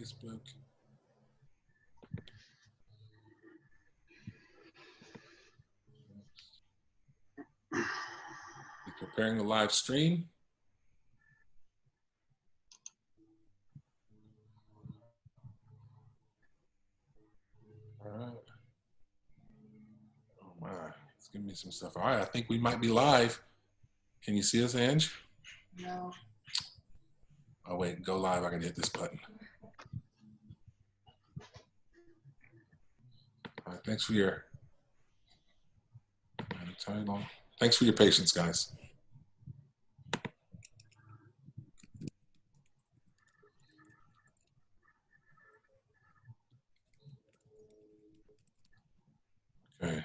Facebook. Be preparing the live stream. All right. Oh my, it's giving me some stuff. All right, I think we might be live. Can you see us, Ange? No. Oh wait, go live. I gotta hit this button. All right, thanks for your patience, guys. Okay.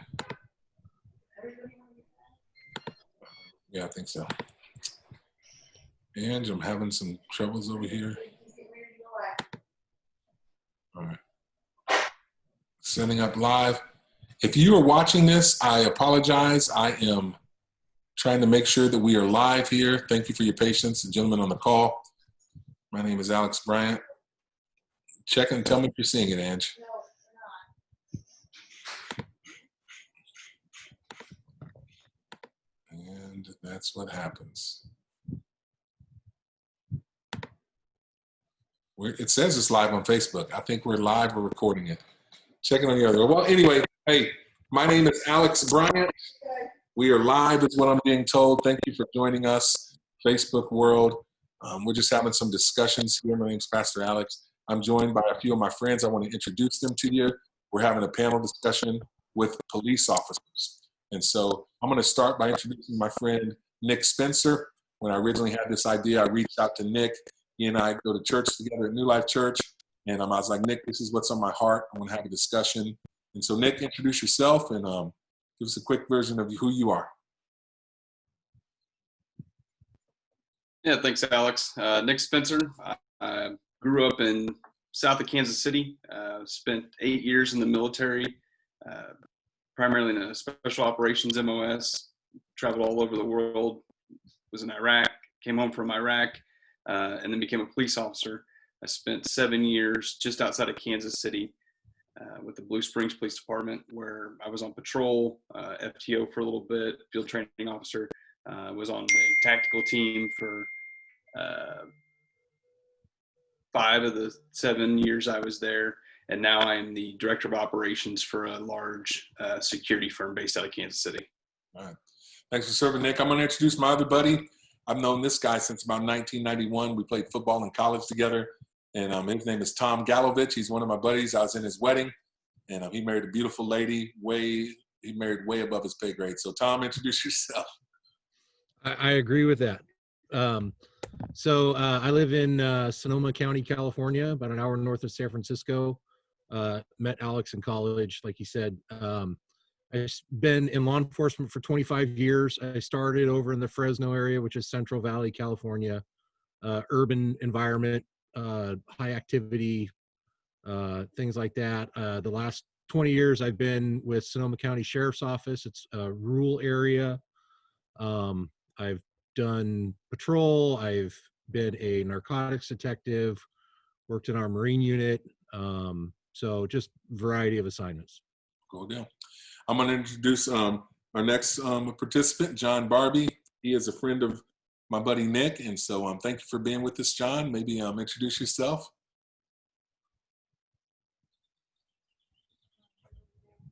Yeah, I think so. And I'm having some troubles over here. All right. Setting up live. If you are watching this, I apologize. I am trying to make sure that we are live here. Thank you for your patience, the gentlemen on the call. My name is Alex Bryant. Check and tell me if you're seeing it, Ange. And that's what happens. It says it's live on Facebook. I think we're live or recording it. Checking on the other. Well, anyway, hey, my name is Alex Bryant. We are live is what I'm being told. Thank you for joining us, Facebook world. We're just having some discussions here. My name's Pastor Alex. I'm joined by a few of my friends. I want to introduce them to you. We're having a panel discussion with police officers. And so I'm going to start by introducing my friend, Nick Spencer. When I originally had this idea, I reached out to Nick. He and I go to church together at New Life Church. And I was like, Nick, this is what's on my heart. I want to have a discussion. And so, Nick, introduce yourself and give us a quick version of who you are. Yeah, thanks, Alex. Nick Spencer. I grew up in south of Kansas City. Spent 8 years in the military, primarily in a special operations MOS. Traveled all over the world. Was in Iraq. Came home from Iraq, and then became a police officer. I spent 7 years just outside of Kansas City with the Blue Springs Police Department, where I was on patrol, FTO for a little bit, field training officer. Was on the tactical team for 5 of the 7 years I was there. And now I am the director of operations for a large security firm based out of Kansas City. All right. Thanks for serving, Nick. I'm going to introduce my other buddy. I've known this guy since about 1991. We played football in college together. And his name is Tom Galovich. He's one of my buddies. I was in his wedding. And he married a beautiful lady. He married way above his pay grade. So, Tom, introduce yourself. I agree with that. So I live in Sonoma County, California, about an hour north of San Francisco. Met Alex in college, like he said. I've been in law enforcement for 25 years. I started over in the Fresno area, which is Central Valley, California. Urban environment, high activity, things like that. The last 20 years I've been with Sonoma County Sheriff's Office. It's a rural area. I've done patrol. I've been a narcotics detective, worked in our Marine unit. So just variety of assignments. Cool deal. I'm going to introduce our next participant, John Barbie. He is a friend of my buddy Nick. And so thank you for being with us, John. Maybe introduce yourself.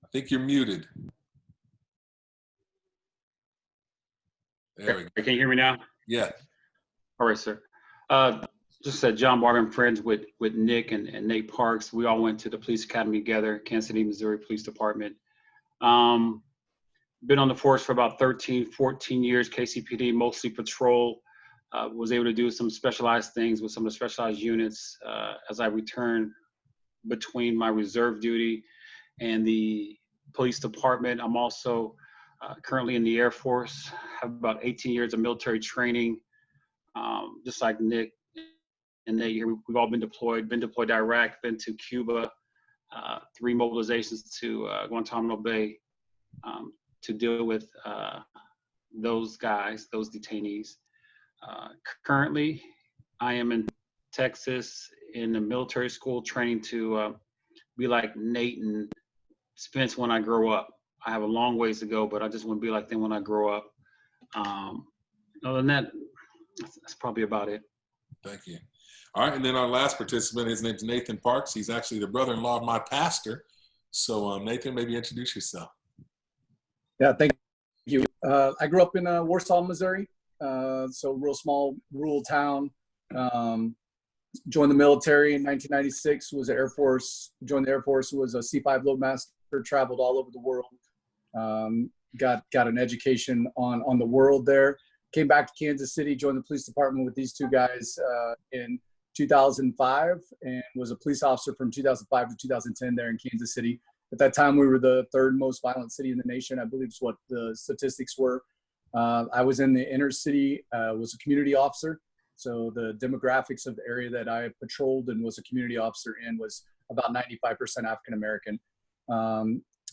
I think you're muted. There we go. Can you hear me now? Yeah. All right, sir. Just said John Barber. I'm friends with Nick and Nate Parks. We all went to the police academy together, Kansas City, Missouri Police Department. Been on the force for about 13, 14 years, KCPD, mostly patrol. Was able to do some specialized things with some of the specialized units as I returned between my reserve duty and the police department. I'm also currently in the Air Force, have about 18 years of military training. Just like Nick and Nate here, we've all been deployed to Iraq, been to Cuba, 3 mobilizations to Guantanamo Bay to deal with those guys, those detainees. Currently, I am in Texas, in the military school, training to be like Nate and Spence when I grow up. I have a long ways to go, but I just want to be like them when I grow up. Other than that, that's probably about it. Thank you. All right, and then our last participant, his name's Nathan Parks. He's actually the brother-in-law of my pastor. So Nathan, maybe introduce yourself. Yeah, thank you. I grew up in Warsaw, Missouri, so real small rural town. Joined the military in 1996. Was the Air Force. Joined the Air Force. Was a C5 loadmaster. Traveled all over the world. Got an education on the world there. Came back to Kansas City. Joined the police department with these two guys in 2005, and was a police officer from 2005 to 2010 there in Kansas City. At that time, we were the third most violent city in the nation, I believe is what the statistics were. I was in the inner city, was a community officer. So the demographics of the area that I patrolled and was a community officer in was about 95% African-American.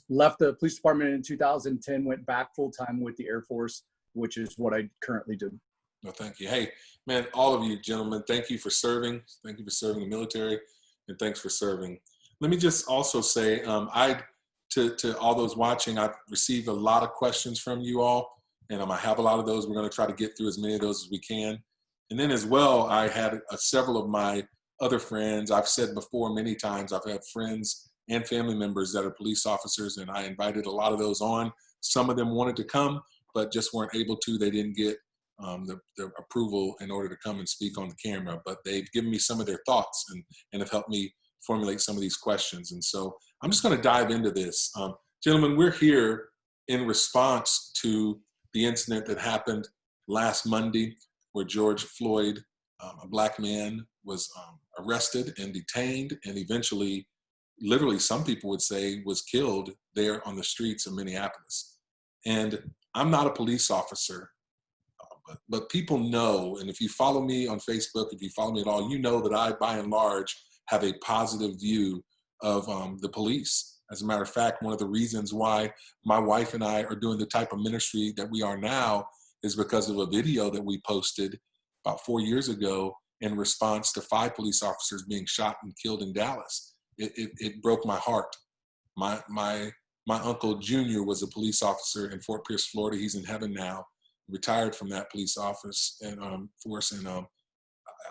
Left the police department in 2010, went back full-time with the Air Force, which is what I currently do. No, thank you. Hey, man, all of you gentlemen, thank you for serving. Thank you for serving the military, and thanks for serving. Let me just also say, to all those watching, I've received a lot of questions from you all, and I have a lot of those. We're going to try to get through as many of those as we can. And then as well, I had several of my other friends. I've said before many times, I've had friends and family members that are police officers, and I invited a lot of those on. Some of them wanted to come, but just weren't able to. They didn't get the approval in order to come and speak on the camera, but they've given me some of their thoughts and have helped me formulate some of these questions. And so I'm just going to dive into this. Gentlemen, we're here in response to the incident that happened last Monday where George Floyd, a black man, was arrested and detained and eventually, literally some people would say, was killed there on the streets of Minneapolis. And I'm not a police officer, but people know, and if you follow me on Facebook, if you follow me at all, you know that I, by and large, have a positive view of the police. As a matter of fact, one of the reasons why my wife and I are doing the type of ministry that we are now is because of a video that we posted about 4 years ago in response to 5 police officers being shot and killed in Dallas. It broke my heart. My uncle Junior was a police officer in Fort Pierce, Florida. He's in heaven now, retired from that police office and force, and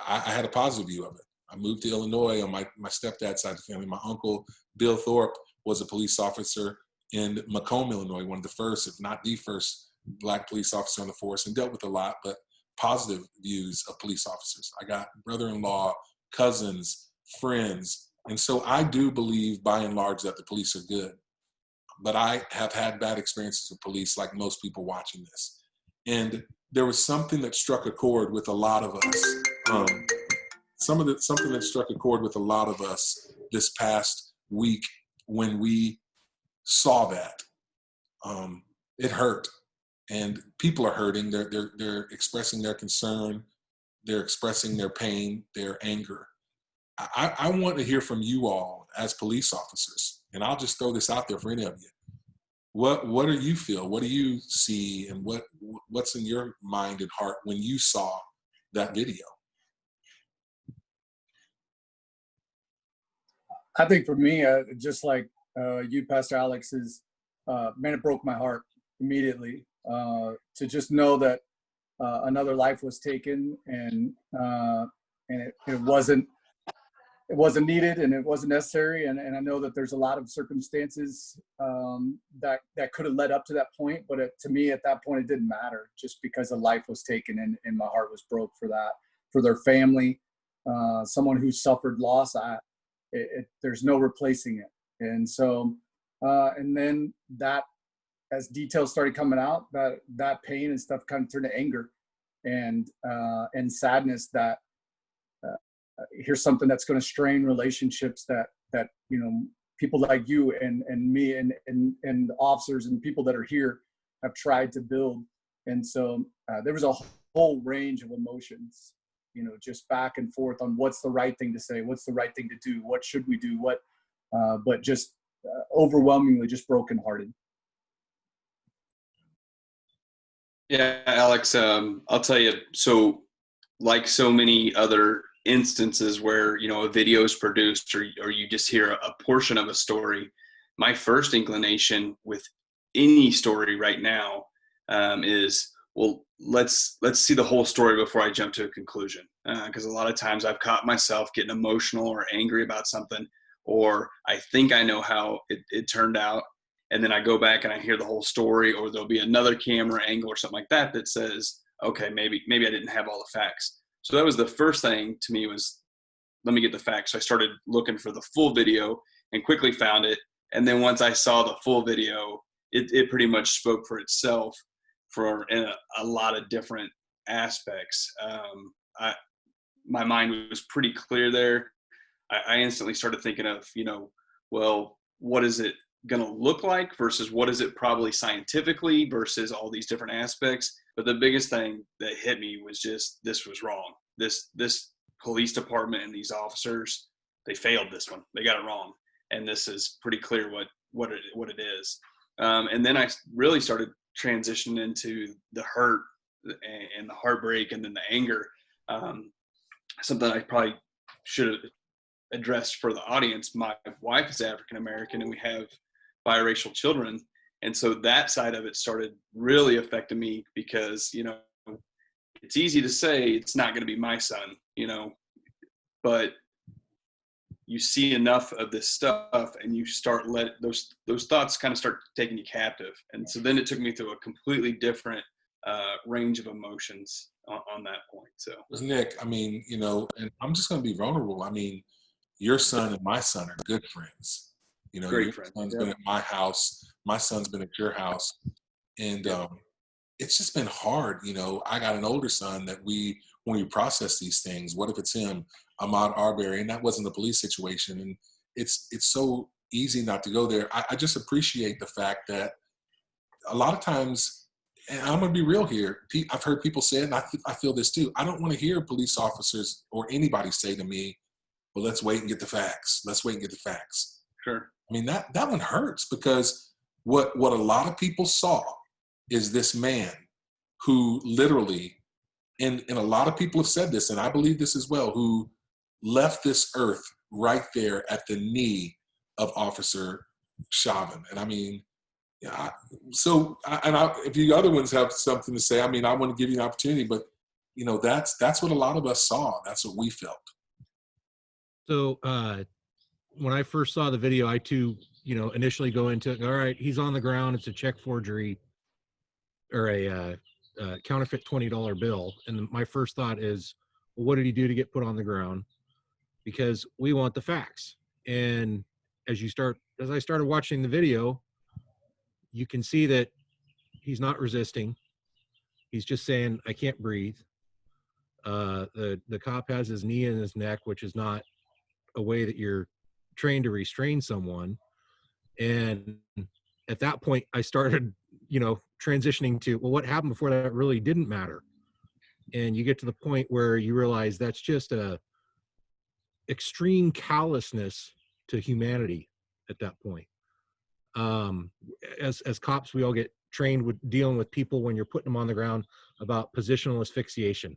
I had a positive view of it. I moved to Illinois on my stepdad's side of the family. My uncle Bill Thorpe was a police officer in Macomb, Illinois, one of the first, if not the first, black police officer on the force, and dealt with a lot, but positive views of police officers. I got brother-in-law, cousins, friends, and so I do believe, by and large, that the police are good. But I have had bad experiences with police, like most people watching this. And there was something that struck a chord with a lot of us. Something that struck a chord with a lot of us this past week when we saw that. It hurt, and people are hurting. They're expressing their concern. They're expressing their pain, their anger. I want to hear from you all as police officers, and I'll just throw this out there for any of you. What do you feel? What do you see, and what's in your mind and heart when you saw that video? I think for me, just like you, Pastor Alex, is man, it broke my heart immediately to just know that another life was taken, and it wasn't needed, and it wasn't necessary, and I know that there's a lot of circumstances that could have led up to that point, but to me at that point it didn't matter, just because a life was taken, and my heart was broke for that, for their family, someone who suffered loss. There's no replacing it. And so and then that, as details started coming out, that pain and stuff kind of turned to anger and sadness that here's something that's going to strain relationships that you know, people like you and me and the officers and people that are here have tried to build. And so there was a whole range of emotions, you know, just back and forth on what's the right thing to say, what's the right thing to do, what should we do, but just overwhelmingly just brokenhearted. Yeah, Alex, I'll tell you, so like so many other instances where, you know, a video is produced or you just hear a portion of a story, my first inclination with any story right now is, well, let's see the whole story before I jump to a conclusion. Because a lot of times I've caught myself getting emotional or angry about something, or I think I know how it turned out. And then I go back and I hear the whole story, or there'll be another camera angle or something like that that says, okay, maybe I didn't have all the facts. So that was the first thing to me was, let me get the facts. So I started looking for the full video and quickly found it. And then once I saw the full video, it pretty much spoke for itself for a lot of different aspects. My mind was pretty clear there. I instantly started thinking of, you know, well, what is it going to look like versus what is it probably scientifically versus all these different aspects. But the biggest thing that hit me was just, this was wrong. This police department and these officers, they failed this one. They got it wrong. And this is pretty clear what it is. And then I really started transitioning into the hurt and the heartbreak and then the anger. Something I probably should have addressed for the audience. My wife is African American and we have biracial children. And so that side of it started really affecting me because, you know, it's easy to say it's not going to be my son, you know, but you see enough of this stuff and you start those thoughts kind of start taking you captive. And so then it took me through a completely different range of emotions on that point. So Nick, I mean, you know, and I'm just going to be vulnerable. I mean, your son and my son are good friends. You know, great your friend. son's been at my house, my son's been at your house, and it's just been hard. You know, I got an older son that when we process these things, what if it's him, Ahmaud Arbery, and that wasn't a police situation, and it's so easy not to go there. I just appreciate the fact that a lot of times, and I'm going to be real here, I've heard people say it, and I feel this too. I don't want to hear police officers or anybody say to me, well, let's wait and get the facts. Let's wait and get the facts. Sure. I mean, that one hurts because what a lot of people saw is this man who literally, and a lot of people have said this, and I believe this as well, who left this earth right there at the knee of Officer Chauvin. And I mean, yeah, if you other ones have something to say, I mean, I want to give you an opportunity, but you know, that's what a lot of us saw. That's what we felt. So when I first saw the video, I too, you know, initially go into it, all right, he's on the ground, it's a check forgery or a counterfeit $20 bill. And my first thought is, well, what did he do to get put on the ground? Because we want the facts. And as I started watching the video, you can see that he's not resisting. He's just saying, I can't breathe. The cop has his knee in his neck, which is not a way that you're trained to restrain someone. And at that point, I started, you know, transitioning to, well, what happened before that really didn't matter. And you get to the point where you realize that's just a extreme callousness to humanity at that point. As cops, we all get trained with dealing with people when you're putting them on the ground about positional asphyxiation.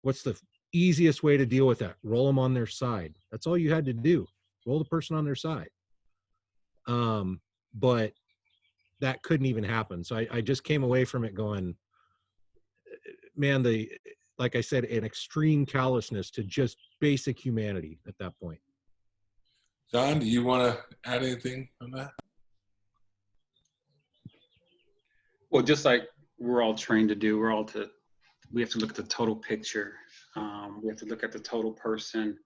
What's the easiest way to deal with that? Roll them on their side. That's all you had to do. Roll the person on their side. But that couldn't even happen. So I just came away from it going, man, like I said, an extreme callousness to just basic humanity at that point. John, do you want to add anything on that? Well, just like we're all trained to do, we have to look at the total picture. We have to look at the total person.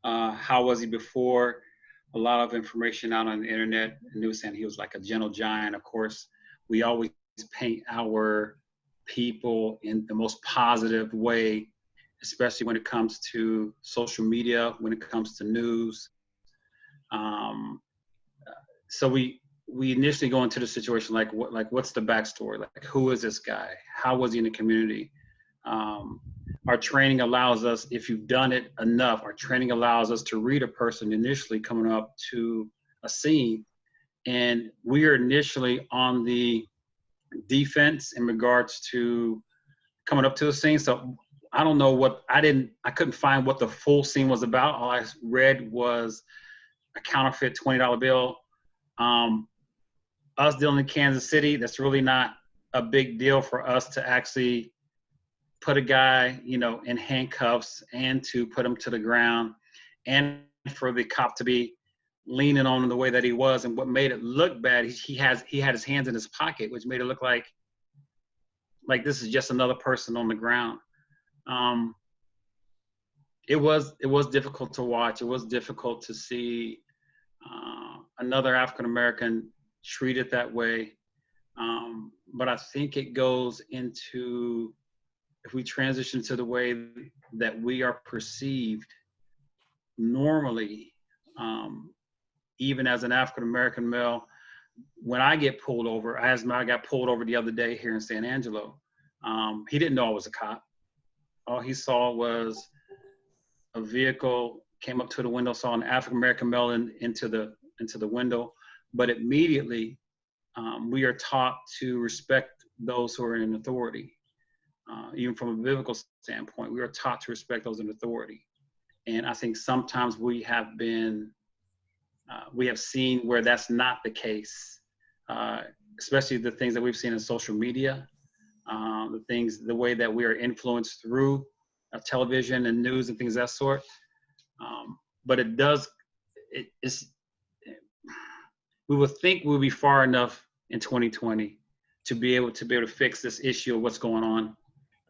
How was he before? A lot of information out on the internet, and they were saying he was like a gentle giant. Of course, we always paint our people in the most positive way, especially when it comes to social media, when it comes to news. So we initially go into the situation like what's the backstory? Like, who is this guy? How was he in the community? Our training allows us, if you've done it enough, our training allows us to read a person initially coming up to a scene. And we are initially on the defense in regards to coming up to a scene. So I don't know what, I couldn't find what the full scene was about. All I read was a counterfeit $20 bill. Us dealing in Kansas City, that's really not a big deal for us to actually put a guy, in handcuffs and to put him to the ground, and for the cop to be leaning on him the way that he was. And what made it look bad, he had his hands in his pocket, which made it look like this is just another person on the ground. It was difficult to watch. It was difficult to see another African American treated that way. But I think it goes into, if we transition to the way that we are perceived normally, even as an African American male, when I get pulled over, I got pulled over the other day here in San Angelo. He didn't know I was a cop. All he saw was a vehicle, came up to the window, saw an African American male into the window. But immediately, we are taught to respect those who are in authority. Even from a biblical standpoint, we are taught to respect those in authority. And I think sometimes we have seen where that's not the case, especially the things that we've seen in social media, the way that we are influenced through television and news and things of that sort. But we would think we'll be far enough in 2020 to be able to fix this issue of what's going on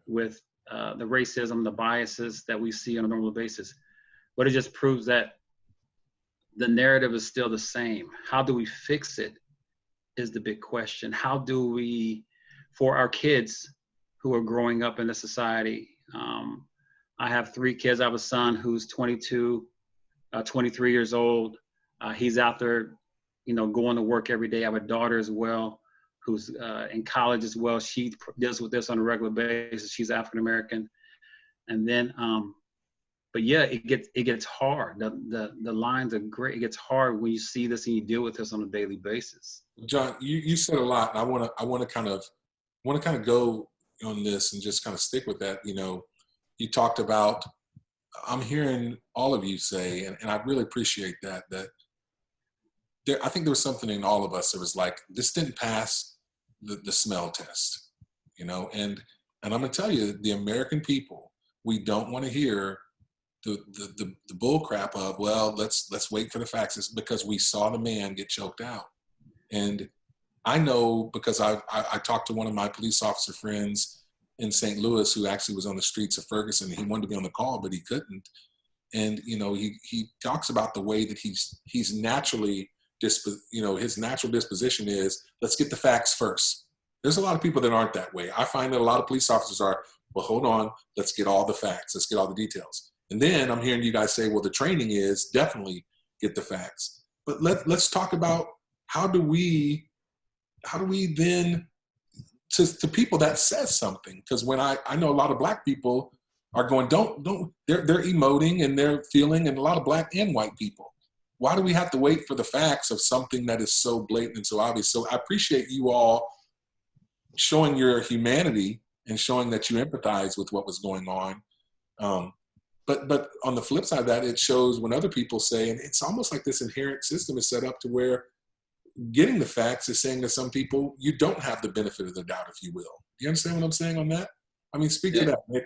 with the racism, the biases that we see on a normal basis. But it just proves that the narrative is still the same. How do we fix it is the big question. How do we, for our kids who are growing up in the society, I have 3 kids. I have a son who's 22, 23 years old. He's out there, going to work every day. I have a daughter as well who's in college as well. She deals with this on a regular basis. She's African American. And then, but yeah, it gets hard. The lines are great. It gets hard when you see this and you deal with this on a daily basis. John, you said a lot, and I want to kind of go on this and just kind of stick with that. You talked about, I'm hearing all of you say, and I really appreciate that I think there was something in all of us that was like, this didn't pass the smell test, and I'm gonna tell you, the American people, we don't want to hear the bull crap of, well, let's wait for the facts. It's because we saw the man get choked out. And I know, because I talked to one of my police officer friends in St. Louis who actually was on the streets of Ferguson. He wanted to be on the call, but he couldn't. And he talks about the way that he's naturally his natural disposition is, let's get the facts first. There's a lot of people that aren't that way. I find that a lot of police officers are, well, hold on, let's get all the facts, let's get all the details. And then I'm hearing you guys say, well, the training is definitely get the facts. But let's talk about how do we then, to people that says something, because when I know a lot of Black people are going, they're emoting and they're feeling, and a lot of Black and white people. Why do we have to wait for the facts of something that is so blatant and so obvious? So I appreciate you all showing your humanity and showing that you empathize with what was going on. But on the flip side of that, it shows when other people say, and it's almost like this inherent system is set up to where getting the facts is saying to some people, you don't have the benefit of the doubt, if you will. Do you understand what I'm saying on that? I mean, speak to that, Nick.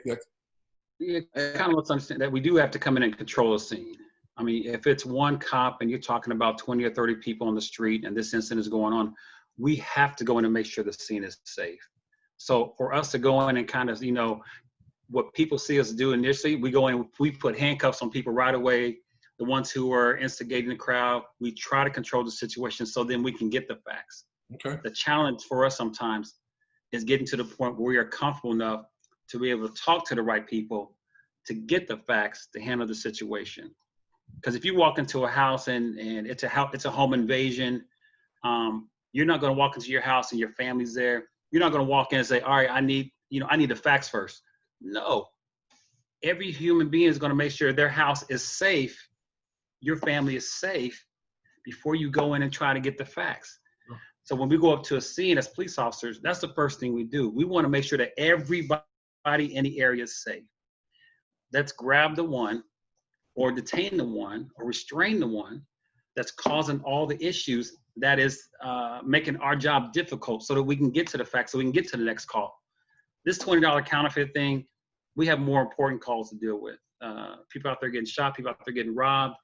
Yeah, kind of let's understand that we do have to come in and control a scene. I mean, if it's one cop and you're talking about 20 or 30 people on the street and this incident is going on, we have to go in and make sure the scene is safe. So for us to go in and kind of, what people see us do initially, we go in, we put handcuffs on people right away, the ones who are instigating the crowd. We try to control the situation so then we can get the facts. Okay. The challenge for us sometimes is getting to the point where we are comfortable enough to be able to talk to the right people to get the facts to handle the situation. Because if you walk into a house and it's a home invasion, you're not going to walk into your house and your family's there. You're not going to walk in and say, all right, I need the facts first. No, every human being is going to make sure their house is safe, your family is safe, before you go in and try to get the facts. So when we go up to a scene as police officers, that's the first thing we do. We want to make sure that everybody in the area is safe. let's grab the one or detain the one or restrain the one that's causing all the issues that is making our job difficult so that we can get to the facts, so we can get to the next call. This $20 counterfeit thing, we have more important calls to deal with. People out there getting shot, people out there getting robbed,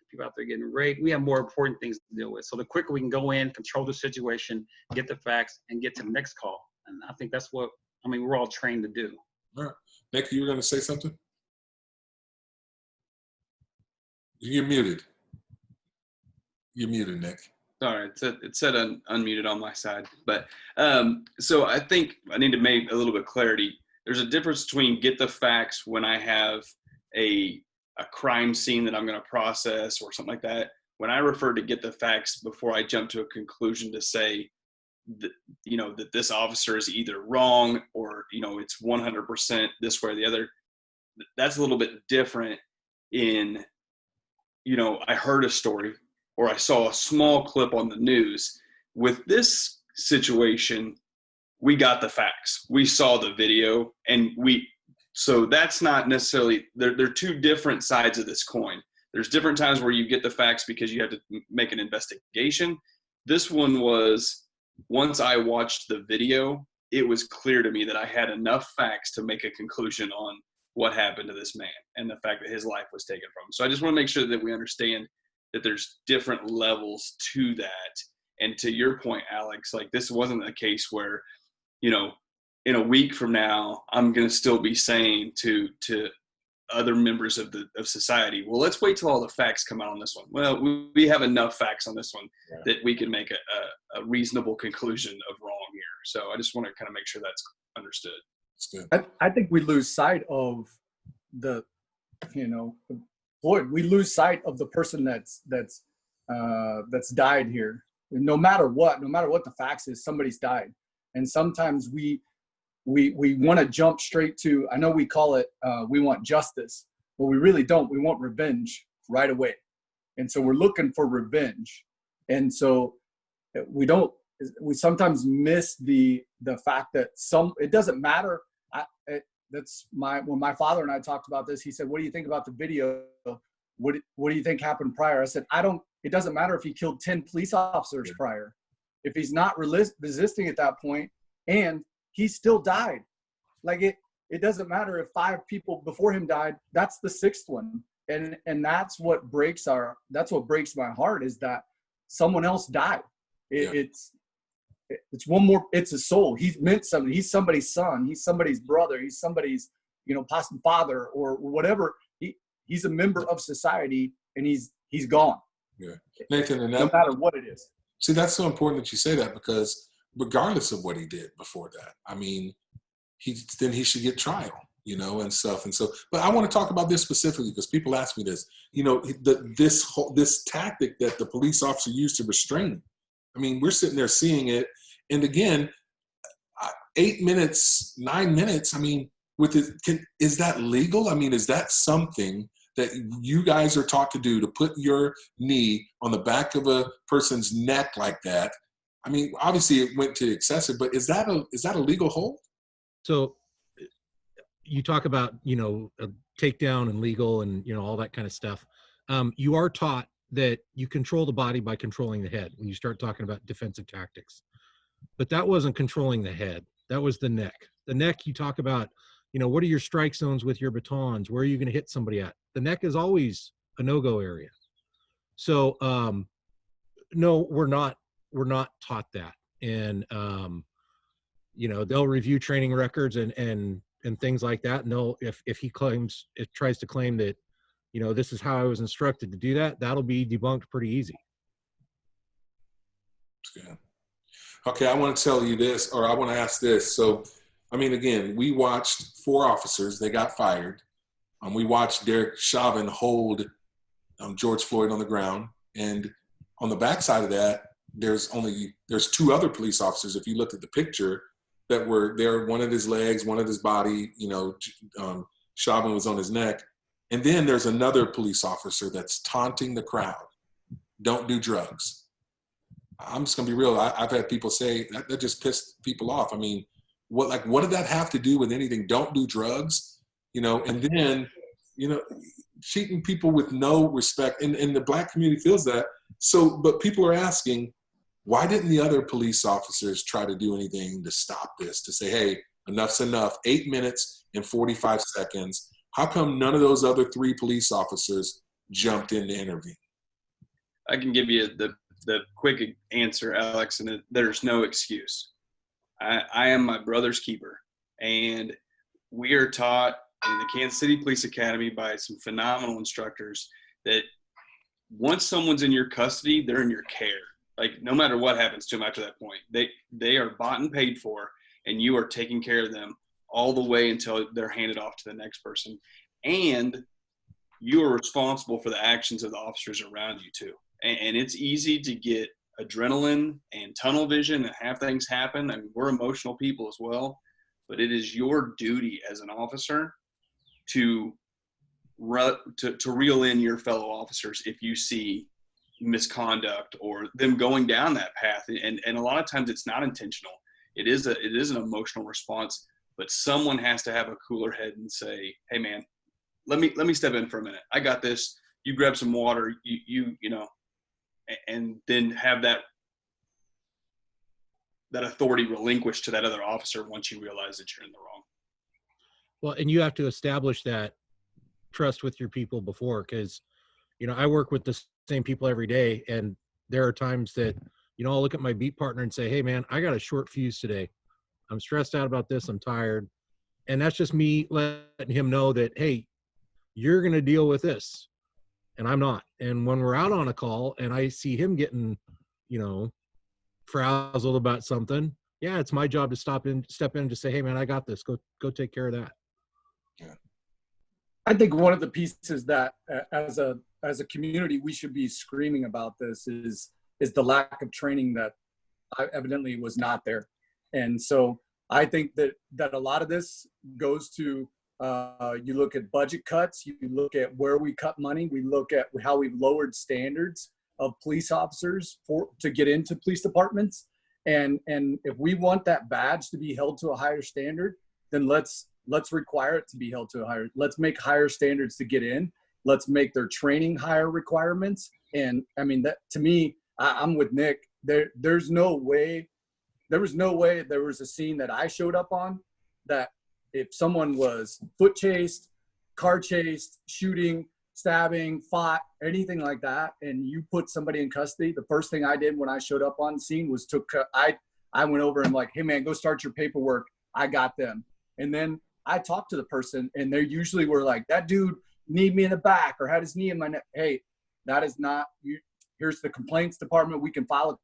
people out there getting raped. We have more important things to deal with. So the quicker we can go in, control the situation, get the facts, and get to the next call. And I think that's what, I mean, we're all trained to do. All right. Nick, you were going to say something? You're muted. You're muted, Nick. Sorry, it said unmuted on my side. But so I think I need to make a little bit of clarity. There's a difference between get the facts when I have a crime scene that I'm going to process or something like that. When I refer to get the facts before I jump to a conclusion to say that, that this officer is either wrong or, it's 100% this way or the other, that's a little bit different in, I heard a story or I saw a small clip on the news. With this situation, we got the facts. We saw the video and so that's not necessarily, they're two different sides of this coin. There's different times where you get the facts because you have to make an investigation. This one was, once I watched the video, it was clear to me that I had enough facts to make a conclusion on what happened to this man and the fact that his life was taken from him. So I just want to make sure that we understand that there's different levels to that. And to your point, Alex, like this wasn't a case where, in a week from now, I'm going to still be saying to other members of society, well, let's wait till all the facts come out on this one. Well, we have enough facts on this one that we can make a reasonable conclusion of wrong here. So I just want to kind of make sure that's understood. I think we lose sight of Floyd. We lose sight of the person that's died here. No matter what the facts is, somebody's died. And sometimes we want to jump straight to, I know we call it, we want justice, but we really don't. We want revenge right away. And so we're looking for revenge. And so we sometimes miss the fact that it doesn't matter. When my father and I talked about this, he said, what do you think about the video? What do you think happened prior? I said, it doesn't matter if he killed 10 police officers prior. If he's not resisting at that point and he still died, like it doesn't matter if 5 people before him died, that's the 6th one. And that's what breaks my heart, is that someone else died. It's one more, it's a soul. He's meant something. He's somebody's son. He's somebody's brother. He's somebody's, possible father or whatever. He's a member of society and he's gone. Yeah. Nathan, and no matter what it is. See, that's so important that you say that, because regardless of what he did before that, I mean, he should get trial, and stuff. And so, but I want to talk about this specifically because people ask me this, this tactic that the police officer used to restrain. I mean, we're sitting there seeing it. And again, 8 minutes, 9 minutes, I mean, is that legal? I mean, is that something that you guys are taught to do, to put your knee on the back of a person's neck like that? I mean, obviously it went to excessive, but is that a legal hold? So you talk about, a takedown and legal and, all that kind of stuff. You are taught that you control the body by controlling the head when you start talking about defensive tactics. But that wasn't controlling the head. That was the neck. The neck, you talk about, what are your strike zones with your batons? Where are you going to hit somebody at? The neck is always a no-go area. So, no, we're not taught that. And, they'll review training records and things like that. And if he tries to claim that, this is how I was instructed to do that, that'll be debunked pretty easy. Yeah. Okay, I want to tell you this, or I want to ask this. So, I mean, again, we watched 4 officers. They got fired. We watched Derek Chauvin hold George Floyd on the ground. And on the backside of that, there's 2 other police officers, if you looked at the picture, that were there, one at his legs, one at his body, Chauvin was on his neck. And then there's another police officer that's taunting the crowd. Don't do drugs. I'm just gonna be real. I've had people say that just pissed people off. I mean, what did that have to do with anything? Don't do drugs, And then you know, treating people with no respect, and the Black community feels that. So, but people are asking, why didn't the other police officers try to do anything to stop this, to say, hey, enough's enough, 8 minutes and 45 seconds. How come none of those other 3 police officers jumped in to intervene? I can give you the quick answer, Alex, and there's no excuse. I am my brother's keeper, and we are taught in the Kansas City Police Academy by some phenomenal instructors that once someone's in your custody, they're in your care. Like, no matter what happens to them after that point, they are bought and paid for, and you are taking care of them all the way until they're handed off to the next person. And you are responsible for the actions of the officers around you too. And it's easy to get adrenaline and tunnel vision and have things happen. I mean, we're emotional people as well, but it is your duty as an officer to reel in your fellow officers if you see misconduct or them going down that path. And a lot of times it's not intentional. It is an emotional response, but someone has to have a cooler head and say, hey man, let me step in for a minute. I got this. You grab some water, you know, and then have that authority relinquished to that other officer once you realize that you're in the wrong. Well, and you have to establish that trust with your people before, because, you know, I work with the same people every day, and there are times that, you know, I'll look at my beat partner and say, hey man, I got a short fuse today. I'm stressed out about this. I'm tired. And that's just me letting him know that, hey, you're going to deal with this and I'm not. And when we're out on a call and I see him getting, you know, frazzled about something, yeah, it's my job to step in and just say, hey man, I got this. Go take care of that. Yeah. I think one of the pieces that as a community we should be screaming about this is the lack of training that evidently was not there. And so I think that a lot of this goes to you look at budget cuts, you look at where we cut money, we look at how we've lowered standards of police officers to get into police departments. And if we want that badge to be held to a higher standard, then let's require it to be held to a higher. Let's make higher standards to get in. Let's make their training higher requirements. And I mean, that to me, I'm with Nick. There's no way. There was no way there was a scene that I showed up on that if someone was foot chased, car chased, shooting, stabbing, fought, anything like that, and you put somebody in custody, the first thing I did when I showed up on the scene was I went over and like, hey man, go start your paperwork. I got them. And then I talked to the person and they usually were like, that dude kneed me in the back or had his knee in my neck. Hey, that is not you. Here's the complaints department. We can file a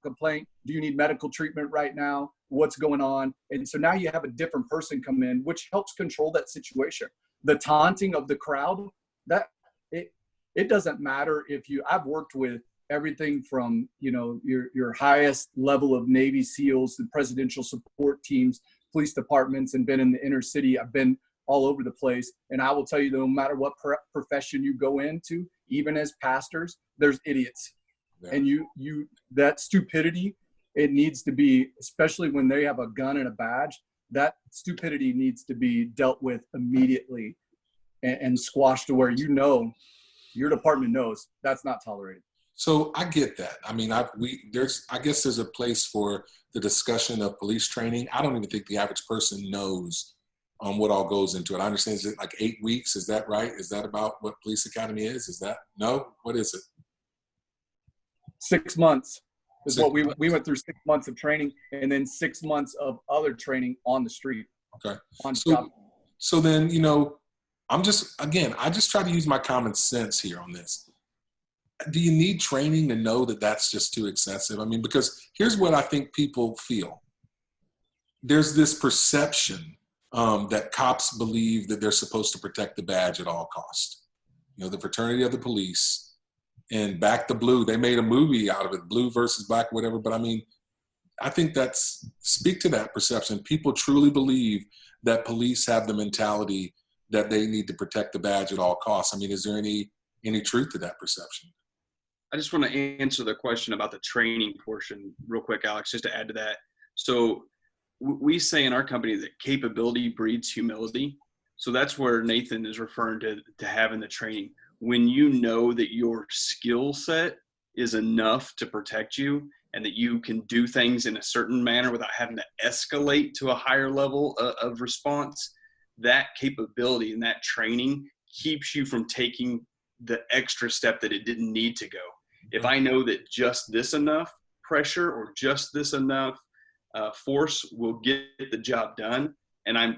complaint. Do you need medical treatment right now? What's going on? And so now you have a different person come in, which helps control that situation. The taunting of the crowd, that it doesn't matter if I've worked with everything from, you know, your highest level of Navy SEALs, the presidential support teams, police departments, and been in the inner city. I've been all over the place. And I will tell you that no matter what profession you go into, even as pastors, there's idiots. Yeah. And you that stupidity, it needs to be, especially when they have a gun and a badge, that stupidity needs to be dealt with immediately and squashed to where, you know, your department knows that's not tolerated. So I get that. I mean, I guess there's a place for the discussion of police training. I don't even think the average person knows what all goes into it. I understand it's like 8 weeks. Is that right? Is that about what police academy is? Is that, no? What is it? 6 months is what we went through. 6 months of training and then 6 months of other training on the street. Okay. Job. So then, you know, I just try to use my common sense here on this. Do you need training to know that that's just too excessive? I mean, because here's what I think people feel. There's this perception that cops believe that they're supposed to protect the badge at all costs. You know, the fraternity of the police and Back the Blue, they made a movie out of it, Blue versus Black, whatever. But I mean, I think speak to that perception. People truly believe that police have the mentality that they need to protect the badge at all costs. I mean, is there any truth to that perception? I just want to answer the question about the training portion real quick, Alex, just to add to that. So we say in our company that capability breeds humility. So that's where Nathan is referring to having the training. When you know that your skill set is enough to protect you and that you can do things in a certain manner without having to escalate to a higher level of response, that capability and that training keeps you from taking the extra step that it didn't need to go. If I know that just this enough pressure or just this enough force will get the job done, and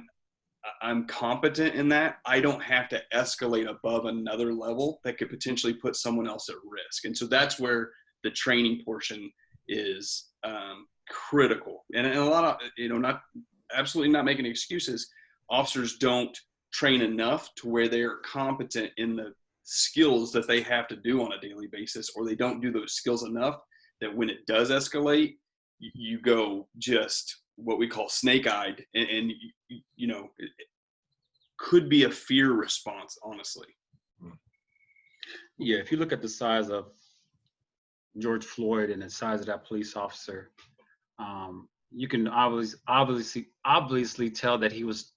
I'm competent in that, I don't have to escalate above another level that could potentially put someone else at risk. And so that's where the training portion is critical. And a lot of, absolutely not making excuses. Officers don't train enough to where they're competent in the skills that they have to do on a daily basis, or they don't do those skills enough that when it does escalate, you go just what we call snake-eyed, and it could be a fear response, honestly. Yeah, if you look at the size of George Floyd and the size of that police officer, you can obviously tell that he was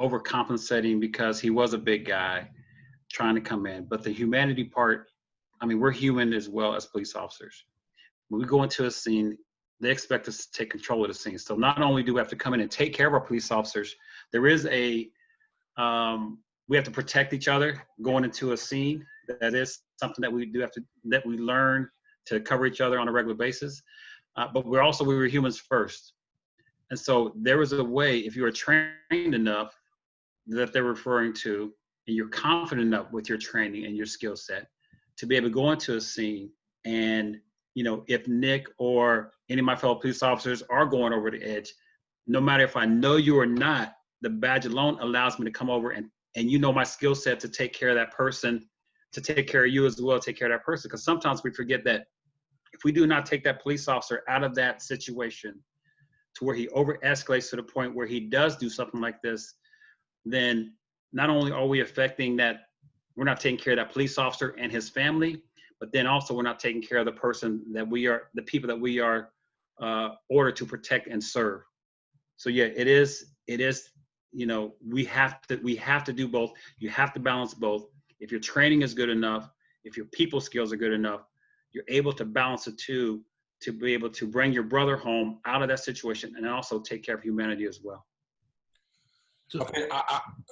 overcompensating because he was a big guy trying to come in. But the humanity part, I mean, we're human as well as police officers. When we go into a scene, they expect us to take control of the scene. So not only do we have to come in and take care of our police officers, there is we have to protect each other going into a scene. That is something that we we learn to cover each other on a regular basis. But we were humans first. And so there was a way, if you are trained enough that they're referring to, and you're confident enough with your training and your skill set to be able to go into a scene, and if Nick or any of my fellow police officers are going over the edge, no matter if I know you or not, the badge alone allows me to come over and my skill set to take care of that person, to take care of you as well, take care of that person. Because sometimes we forget that if we do not take that police officer out of that situation to where he over escalates to the point where he does do something like this, then not only are we affecting that, we're not taking care of that police officer and his family, but then also we're not taking care of the people that we are ordered to protect and serve. So yeah, it is, we have to do both. You have to balance both. If your training is good enough, if your people skills are good enough, you're able to balance the two to be able to bring your brother home out of that situation and also take care of humanity as well. Okay,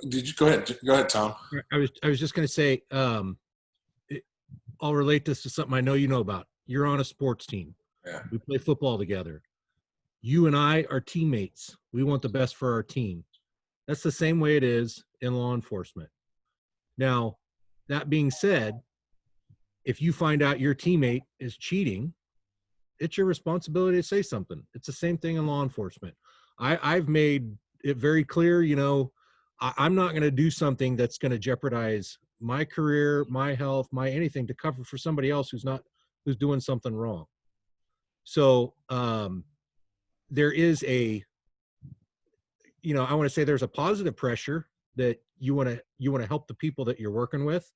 did you go ahead? Go ahead, Tom. I was just going to say, I'll relate this to something I know you know about. You're on a sports team. Yeah. We play football together. You and I are teammates. We want the best for our team. That's the same way it is in law enforcement. Now, that being said, if you find out your teammate is cheating, it's your responsibility to say something. It's the same thing in law enforcement. I've made it very clear, I'm not going to do something that's going to jeopardize my career, my health, my anything to cover for somebody else who's doing something wrong. So there is I want to say there's a positive pressure that you want to help the people that you're working with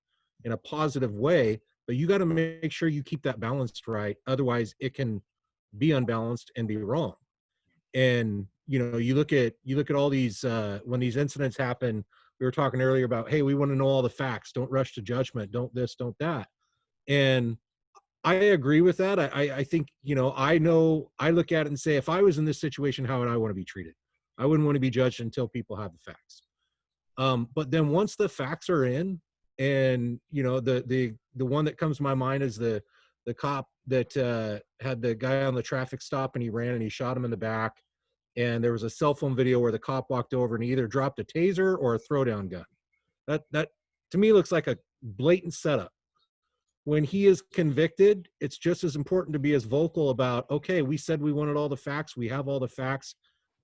in a positive way, but you got to make sure you keep that balanced right. Otherwise it can be unbalanced and be wrong. And you look at all these when these incidents happen. We were talking earlier about, hey, we want to know all the facts. Don't rush to judgment. Don't this, don't that. And I agree with that. I think, I look at it and say, if I was in this situation, how would I want to be treated? I wouldn't want to be judged until people have the facts. But then once the facts are in, and the one that comes to my mind is the cop that had the guy on the traffic stop and he ran and he shot him in the back. And there was a cell phone video where the cop walked over and he either dropped a taser or a throwdown gun. That to me looks like a blatant setup. When he is convicted, it's just as important to be as vocal about, okay, we said we wanted all the facts. We have all the facts.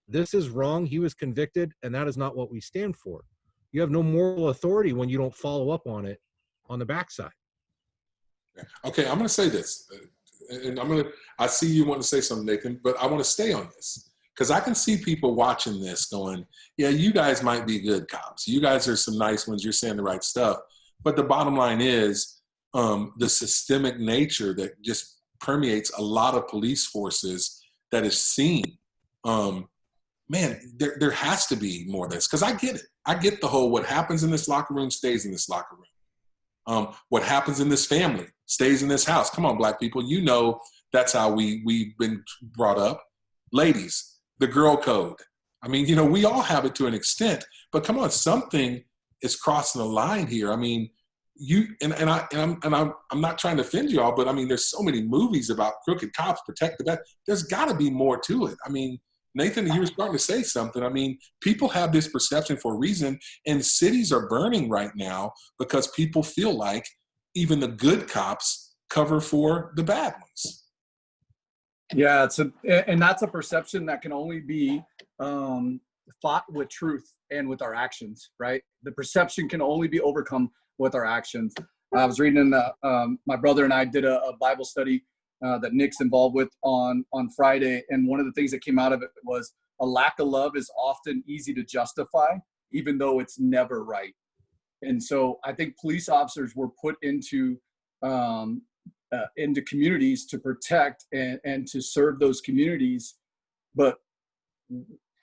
This is wrong. He was convicted, and that is not what we stand for. You have no moral authority when you don't follow up on it on the backside. Okay, I'm going to say this, and I see you want to say something, Nathan, but I want to stay on this. Because I can see people watching this going, yeah, you guys might be good cops. You guys are some nice ones. You're saying the right stuff. But the bottom line is the systemic nature that just permeates a lot of police forces that is seen. Man, there has to be more of this. Because I get it. I get the whole what happens in this locker room stays in this locker room. What happens in this family stays in this house. Come on, black people. You know that's how we've been brought up. Ladies, the girl code. I mean, you know, we all have it to an extent, but come on, something is crossing the line here. I mean, I'm not trying to offend you all, but I mean, there's so many movies about crooked cops protect the bad. There's got to be more to it. I mean, Nathan, you were starting to say something. I mean, people have this perception for a reason, and cities are burning right now because people feel like even the good cops cover for the bad ones. Yeah, and that's a perception that can only be fought with truth and with our actions, right? The perception can only be overcome with our actions. I was reading my brother and I did a Bible study that Nick's involved with on Friday, and one of the things that came out of it was a lack of love is often easy to justify, even though it's never right. And so I think police officers were put into communities to protect and to serve those communities, but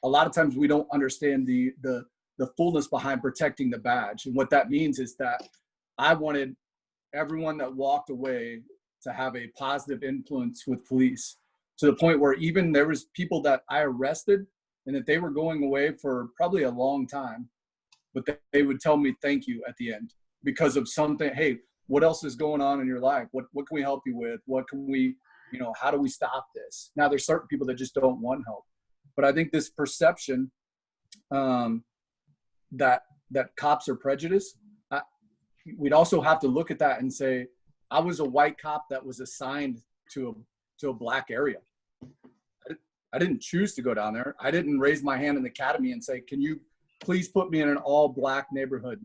a lot of times we don't understand the fullness behind protecting the badge. And what that means is that I wanted everyone that walked away to have a positive influence with police, to the point where even there was people that I arrested and that they were going away for probably a long time, but they would tell me thank you at the end because of something. Hey, what else is going on in your life? What can we help you with? What can we, how do we stop this? Now there's certain people that just don't want help. But I think this perception that cops are prejudiced, we'd also have to look at that and say, I was a white cop that was assigned to a black area. I didn't choose to go down there. I didn't raise my hand in the academy and say, can you please put me in an all black neighborhood?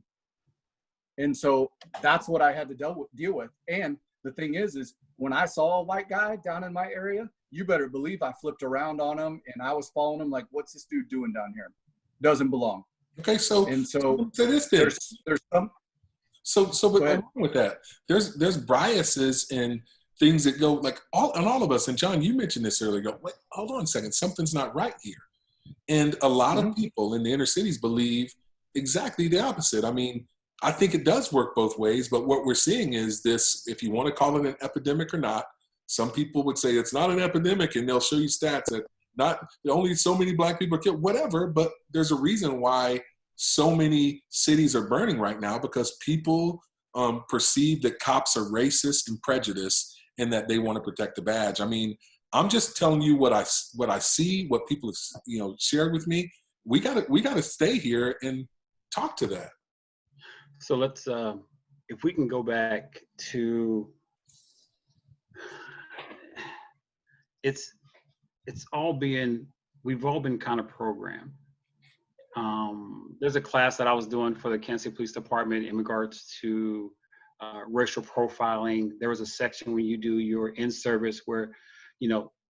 And so that's what I had to deal with. And the thing is when I saw a white guy down in my area, you better believe I flipped around on him and I was following him like, what's this dude doing down here? Doesn't belong. Okay, so there's some. But along with that, there's biases and things that go like all of us. And John, you mentioned this earlier. Go, wait, hold on a second, something's not right here. And a lot of people in the inner cities believe exactly the opposite. I mean, I think it does work both ways, but what we're seeing is this, if you want to call it an epidemic or not, some people would say it's not an epidemic and they'll show you stats that not only so many black people are killed, whatever, but there's a reason why so many cities are burning right now, because people perceive that cops are racist and prejudiced and that they want to protect the badge. I mean, I'm just telling you what I see, what people have shared with me. We gotta stay here and talk to that. So let's, if we can go back to, we've all been kind of programmed. There's a class that I was doing for the Kansas City Police Department in regards to racial profiling. There was a section when you do your in-service where,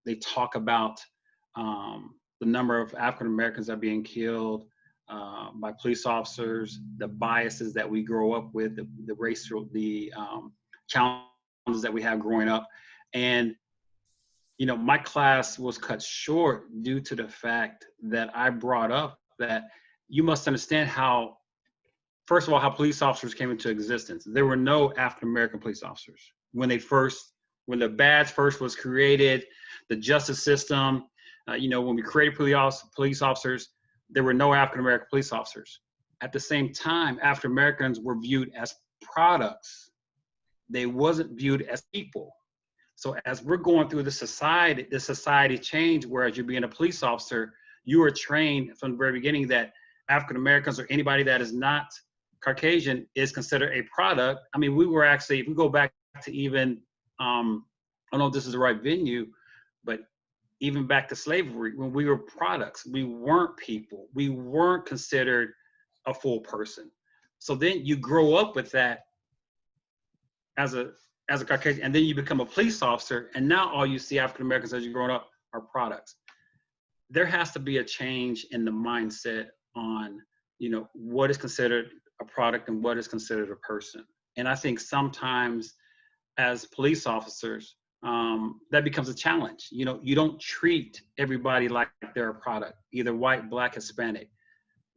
they talk about the number of African Americans that are being killed by police officers, the biases that we grow up with, the racial, the challenges that we have growing up. And, my class was cut short due to the fact that I brought up that you must understand how, first of all, how police officers came into existence. There were no African American police officers when the badge first was created. The justice system, when we created police officers, there were no African American police officers. At the same time, African Americans were viewed as products. They wasn't viewed as people. So as we're going through the society change, whereas you're being a police officer, you are trained from the very beginning that African Americans or anybody that is not Caucasian is considered a product. I mean, we were actually, if we go back to even, I don't know if this is the right venue, but even back to slavery, when we were products, we weren't people. We weren't considered a full person. So then you grow up with that as a Caucasian, and then you become a police officer, and now all you see African Americans as you're growing up are products. There has to be a change in the mindset on, what is considered a product and what is considered a person. And I think sometimes as police officers, that becomes a challenge. You don't treat everybody like they're a product, either white, black, Hispanic.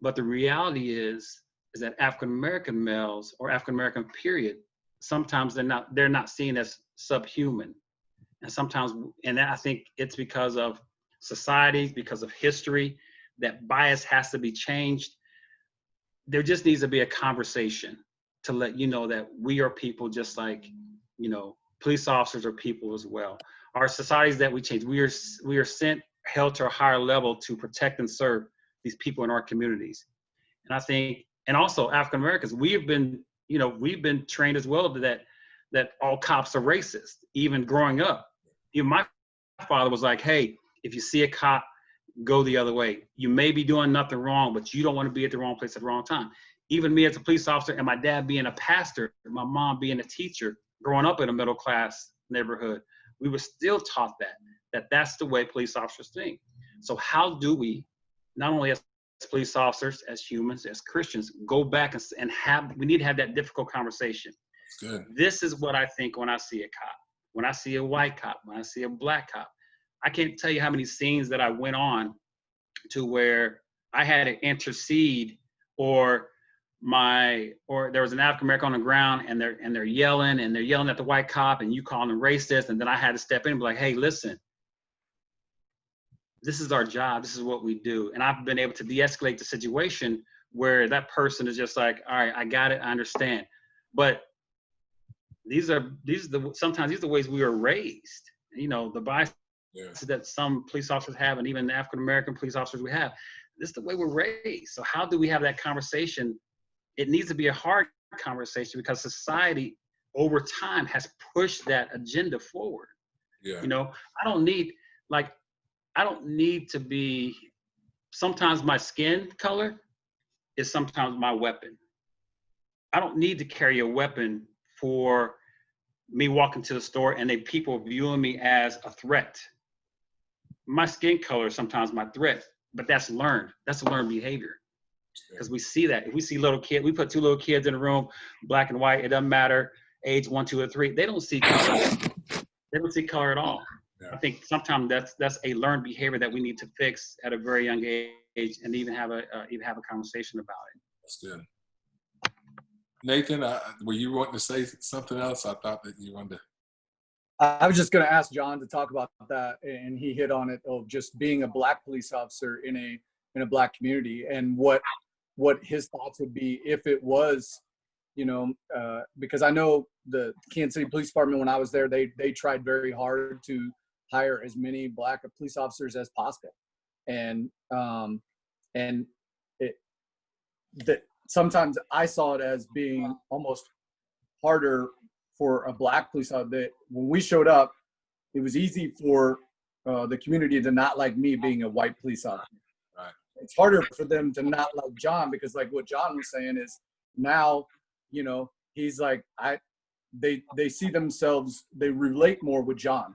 But the reality is that African American males or African American period, sometimes they're not seen as subhuman. And sometimes, and I think it's because of society, because of history, that bias has to be changed. There just needs to be a conversation to let you know that we are people just like, you know, police officers are people as well. Our societies that we change, we are sent, held to a higher level to protect and serve these people in our communities. And I think, and also African Americans, we've been trained as well that all cops are racist, even growing up. Even my father was like, hey, if you see a cop, go the other way. You may be doing nothing wrong, but you don't want to be at the wrong place at the wrong time. Even me as a police officer and my dad being a pastor, and my mom being a teacher, growing up in a middle class neighborhood, we were still taught that's the way police officers think. So how do we, not only as police officers, as humans, as Christians, go back and we need to have that difficult conversation. Good. This is what I think when I see a cop, when I see a white cop, when I see a black cop. I can't tell you how many scenes that I went on to where I had to intercede, or there was an African American on the ground and they're yelling at the white cop and you calling them racist, and then I had to step in and be like, hey, listen, this is our job, this is what we do. And I've been able to de-escalate the situation where that person is just like, all right, I got it, I understand. But sometimes these are the ways we were raised. You know, the bias that some police officers have, and even the African American police officers we have, this is the way we're raised. So how do we have that conversation? It needs to be a hard conversation because society over time has pushed that agenda forward. Yeah. You know, I don't need to be, sometimes my skin color is sometimes my weapon. I don't need to carry a weapon for me walking to the store and people viewing me as a threat. My skin color is sometimes my threat, but that's learned. That's a learned behavior. Because we see that. If we see little kids, we put two little kids in a room, black and white, it doesn't matter, age 1, 2, or 3, they don't see color. They don't see color at all. Yeah. I think sometimes that's a learned behavior that we need to fix at a very young age, and even have a conversation about it. That's good. Nathan, were you wanting to say something else? I thought that you wanted to. I was just going to ask John to talk about that, and he hit on it of just being a black police officer in a black community, and what his thoughts would be if it was, you know, because I know the Kansas City Police Department, when I was there, they tried very hard to hire as many black police officers as possible, and that sometimes I saw it as being almost harder for a black police officer. That when we showed up, it was easy for the community to not like me being a white police officer. Right. It's harder for them to not like John, because like what John was saying is now, you know, he's like, they see themselves, they relate more with John.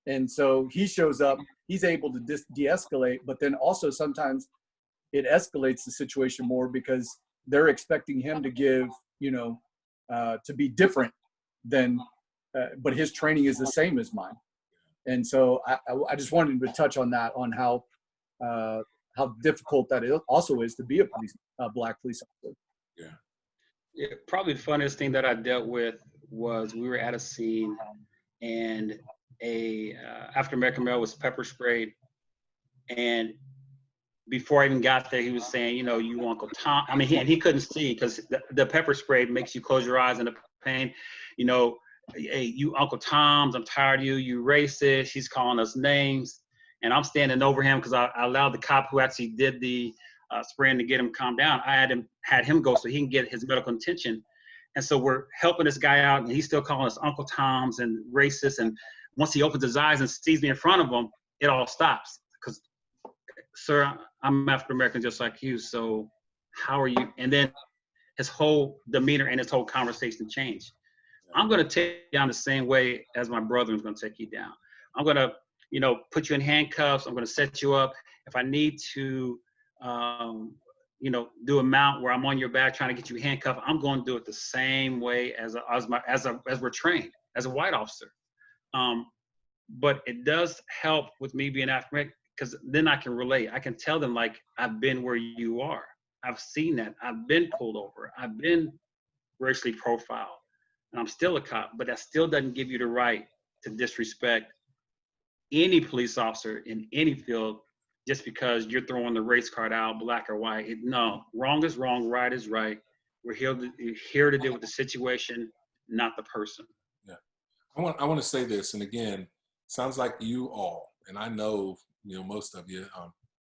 And so he shows up, he's able to de-escalate, but then also sometimes it escalates the situation more because they're expecting him to give, you know, to be different than, but his training is the same as mine. And so I just wanted to touch on that, on how difficult that also is to be a black police officer. Yeah, probably the funniest thing that I dealt with was we were at a scene and a African American male was pepper sprayed, and before I even got there, he was saying, you know, you Uncle Tom. I mean, he couldn't see because the pepper spray makes you close your eyes in the pain. You know, hey, you Uncle Toms, I'm tired of you. You racist. He's calling us names, and I'm standing over him because I allowed the cop who actually did the spraying to get him calmed down. I had him go so he can get his medical attention. And so we're helping this guy out, and he's still calling us Uncle Toms and racist. And once he opens his eyes and sees me in front of him, it all stops. Because, sir, I'm African American just like you, so how are you? And then his whole demeanor and his whole conversation changed. I'm going to take you down the same way as my brother is going to take you down. I'm going to, you know, put you in handcuffs. I'm going to set you up. If I need to, you know, do a mount where I'm on your back trying to get you handcuffed, I'm going to do it the same way as we're trained as a white officer. But it does help with me being African, because then I can relate. I can tell them, like, I've been where you are. I've seen that. I've been pulled over. I've been racially profiled, and I'm still a cop, but that still doesn't give you the right to disrespect any police officer in any field just because you're throwing the race card out, black or white. No, wrong is wrong, right is right. We're here to deal with the situation, not the person. Yeah. I want to say this, and again, sounds like you all, and I know, most of you,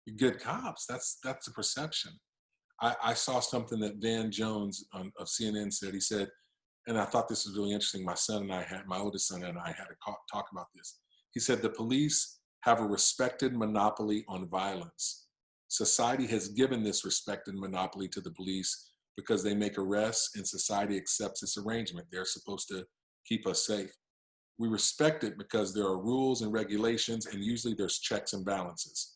you're good cops. That's the perception. I saw something that Dan Jones of CNN said. He said, and I thought this was really interesting. My oldest son and I had a talk about this. He said, the police have a respected monopoly on violence. Society has given this respected monopoly to the police because they make arrests and society accepts this arrangement. They're supposed to keep us safe. We respect it because there are rules and regulations, and usually there's checks and balances.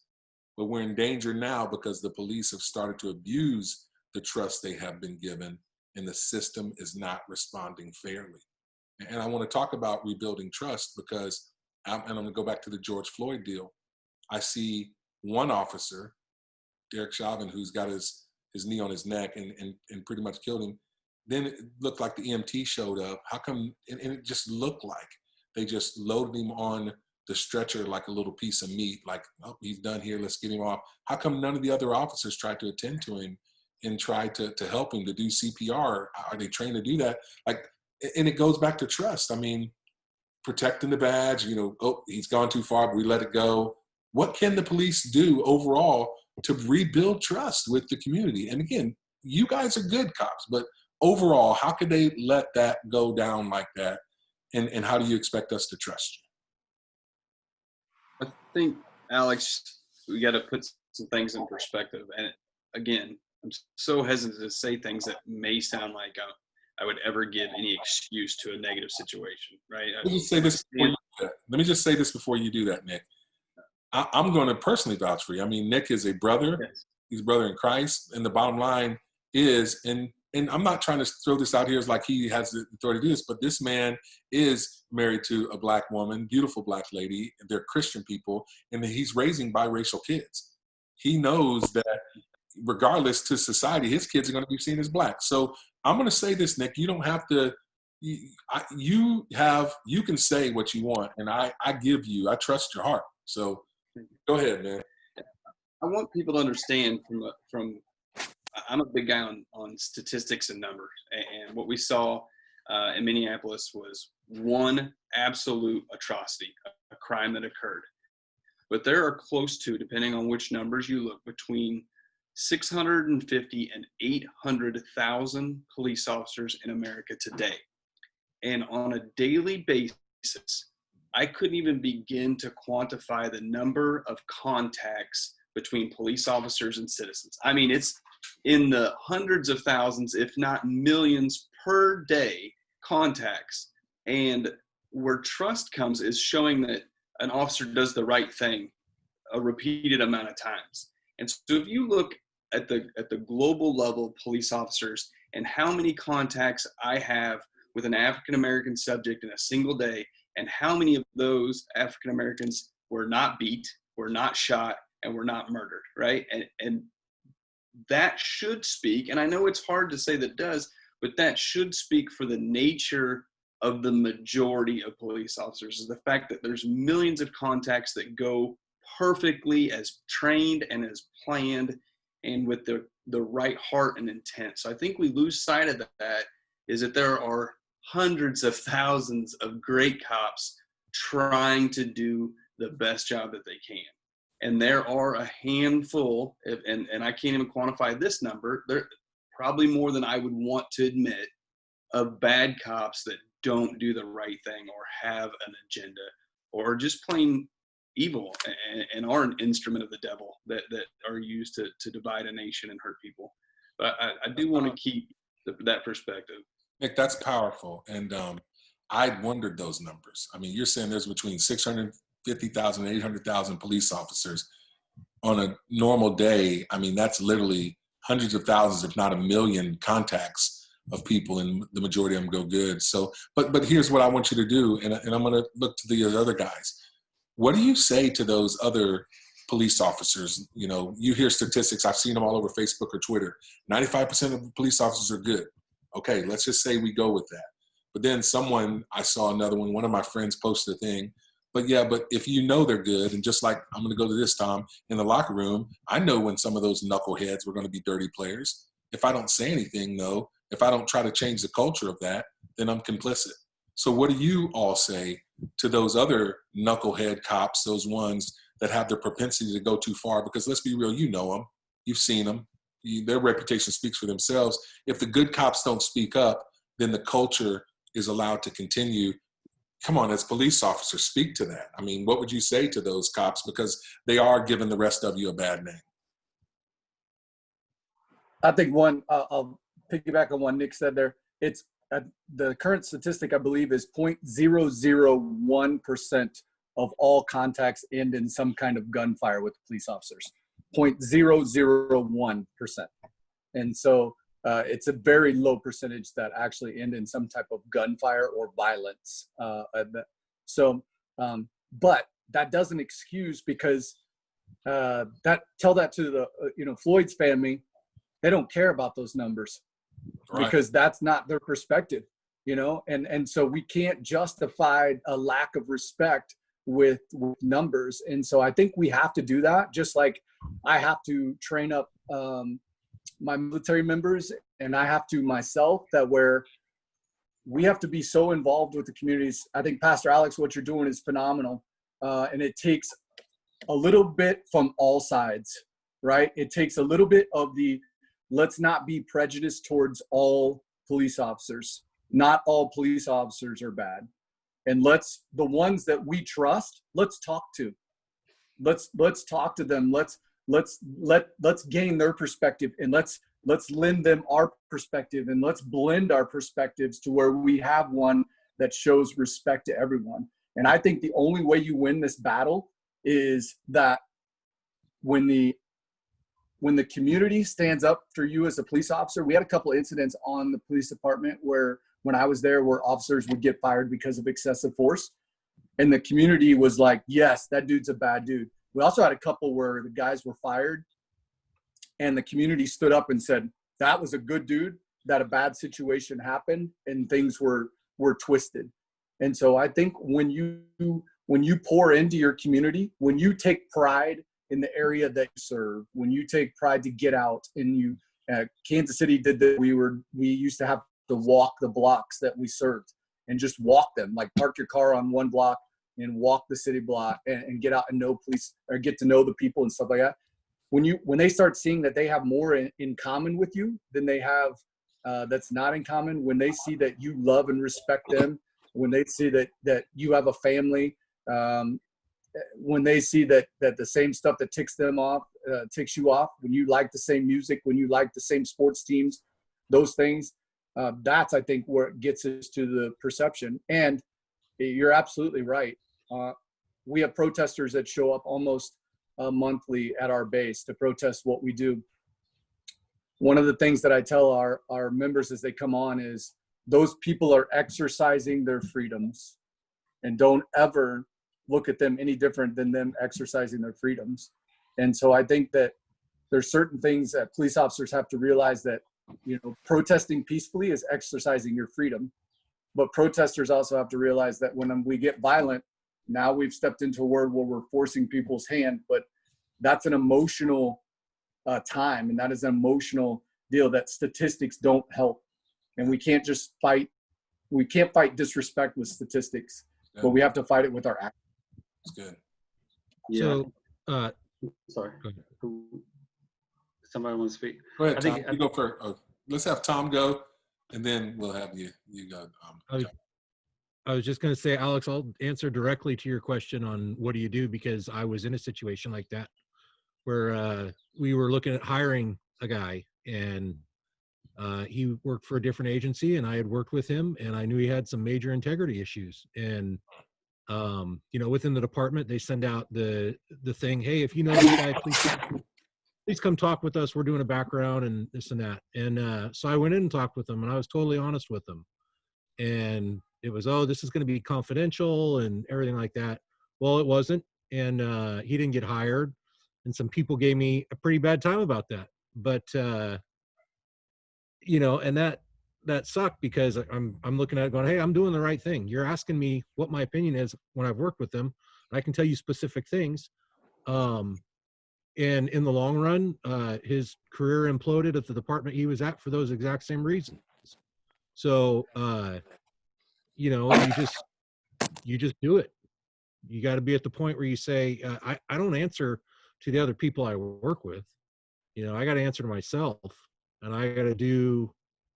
But we're in danger now because the police have started to abuse the trust they have been given, and the system is not responding fairly. And I want to talk about rebuilding trust because, and I'm going to go back to the George Floyd deal. I see one officer, Derek Chauvin, who's got his knee on his neck and pretty much killed him. Then it looked like the EMT showed up. How come, and it just looked like they just loaded him on the stretcher like a little piece of meat, like, oh, he's done here, let's get him off. How come none of the other officers tried to attend to him and tried to help him to do CPR? Are they trained to do that? And it goes back to trust. I mean, protecting the badge, oh, he's gone too far, but we let it go. What can the police do overall to rebuild trust with the community? And again, you guys are good cops, but overall, how could they let that go down like that? And how do you expect us to trust you? I think, Alex, we got to put some things in perspective. And again, I'm so hesitant to say things that may sound like I would ever give any excuse to a negative situation, right? Let me just say this before you do that. Let me just say this before you do that, Nick. I'm going to personally vouch for you. I mean, Nick is a brother. Yes. He's a brother in Christ. And the bottom line is, and I'm not trying to throw this out here as like he has the authority to do this, but this man is married to a black woman, beautiful black lady. They're Christian people, and he's raising biracial kids. He knows that regardless to society, his kids are going to be seen as black. So I'm going to say this, Nick, you don't have to, you can say what you want, and I trust your heart. So go ahead, man. I want people to understand I'm a big guy on statistics and numbers, and what we saw in Minneapolis was one absolute atrocity, a crime that occurred. But there are close to, depending on which numbers you look, between 650 and 800,000 police officers in America today. And on a daily basis, I couldn't even begin to quantify the number of contacts between police officers and citizens. I mean, it's in the hundreds of thousands, if not millions per day contacts. And where trust comes is showing that an officer does the right thing a repeated amount of times. And so if you look at the global level police officers and how many contacts I have with an African-American subject in a single day, and how many of those African-Americans were not beat, were not shot, and were not murdered, right? And that should speak, and I know it's hard to say that does, but that should speak for the nature of the majority of police officers, is the fact that there's millions of contacts that go perfectly as trained and as planned and with the right heart and intent. So I think we lose sight of that, is that there are hundreds of thousands of great cops trying to do the best job that they can. And there are a handful, and I can't even quantify this number, there probably more than I would want to admit, of bad cops that don't do the right thing or have an agenda or just plain evil and are an instrument of the devil that are used to divide a nation and hurt people. But I do want to keep that perspective. Nick, that's powerful. And I wondered those numbers. I mean, you're saying there's between 650,000 and 800,000 police officers on a normal day. I mean, that's literally hundreds of thousands, if not a million contacts of people, and the majority of them go good. So, but here's what I want you to do, and I'm going to look to the other guys. What do you say to those other police officers. You know, you hear statistics. I've seen them all over Facebook or Twitter. 95% of police officers are good. Okay, let's just say we go with that. But then I saw another one of my friends posted a thing. But yeah, but if you know they're good, and just like I'm going to go to this, Tom, in the locker room, I know when some of those knuckleheads were going to be dirty players. If I don't say anything, though, if I don't try to change the culture of that, then I'm complicit. So what do you all say to those other knucklehead cops, those ones that have the propensity to go too far? Because let's be real, you know them, you've seen them, their reputation speaks for themselves. If the good cops don't speak up, then the culture is allowed to continue. Come on, as police officers, speak to that. I mean, what would you say to those cops? Because they are giving the rest of you a bad name. I think I'll piggyback on what Nick said there. It's the current statistic, I believe, is 0.001% of all contacts end in some kind of gunfire with police officers. 0.001%. And so it's a very low percentage that actually end in some type of gunfire or violence. But that doesn't excuse, because tell that to the Floyd's family. They don't care about those numbers, right? Because that's not their perspective, and so we can't justify a lack of respect with numbers. And so I think we have to do that, just like I have to train up my military members, and I have to myself, that where we have to be so involved with the communities. I think, Pastor Alex, what you're doing is phenomenal. And it takes a little bit from all sides, right? It takes a little bit of let's not be prejudiced towards all police officers. Not all police officers are bad. And the ones that we trust, let's talk to. Let's talk to them. Let's gain their perspective, and let's lend them our perspective, and let's blend our perspectives to where we have one that shows respect to everyone. And I think the only way you win this battle is that when the community stands up for you as a police officer. We had a couple of incidents on the police department when I was there, where officers would get fired because of excessive force, and the community was like, yes, that dude's a bad dude. We also had a couple where the guys were fired and the community stood up and said, that was a good dude, that a bad situation happened and things were twisted. And so I think when you pour into your community, when you take pride in the area that you serve, when you take pride to get out, and Kansas City did that. We used to have to walk the blocks that we served and just walk them, like park your car on one block and walk the city block and get out and know police, or get to know the people and stuff like that. When they start seeing that they have more in common with you than they have that's not in common, when they see that you love and respect them, when they see that you have a family, when they see that the same stuff that ticks you off, when you like the same music, when you like the same sports teams, those things, that's, I think, where it gets us to the perception. And you're absolutely right. We have protesters that show up almost monthly at our base to protest what we do. One of the things that I tell our members as they come on is, those people are exercising their freedoms, and don't ever look at them any different than them exercising their freedoms. And so I think that there's certain things that police officers have to realize, that, protesting peacefully is exercising your freedom. But protesters also have to realize that when we get violent, now we've stepped into a world where we're forcing people's hand, but that's an emotional time, and that is an emotional deal that statistics don't help. And we can't just fight disrespect with statistics, but we have to fight it with our actions. That's good. Yeah. So, Sorry. Somebody want to speak? Go ahead, Tom. You go first. Let's have Tom go, and then we'll have you go. I was just going to say, Alex, I'll answer directly to your question on what do you do, because I was in a situation like that where we were looking at hiring a guy, and he worked for a different agency, and I had worked with him, and I knew he had some major integrity issues. And within the department, they send out the thing, hey, if you know this guy, please come talk with us. We're doing a background and this and that. And so I went in and talked with him, and I was totally honest with him. And it was, this is going to be confidential and everything like that. Well, it wasn't. And he didn't get hired. and some people gave me a pretty bad time about that. But you know, and that sucked because I'm looking at it going, hey, I'm doing the right thing. You're asking me what my opinion is when I've worked with them. I can tell you specific things. And in the long run, his career imploded at the department he was at for those exact same reasons. So, you know, you just do it. You got to be at the point where you say, I don't answer to the other people I work with. You know, I got to answer to myself, and I got to do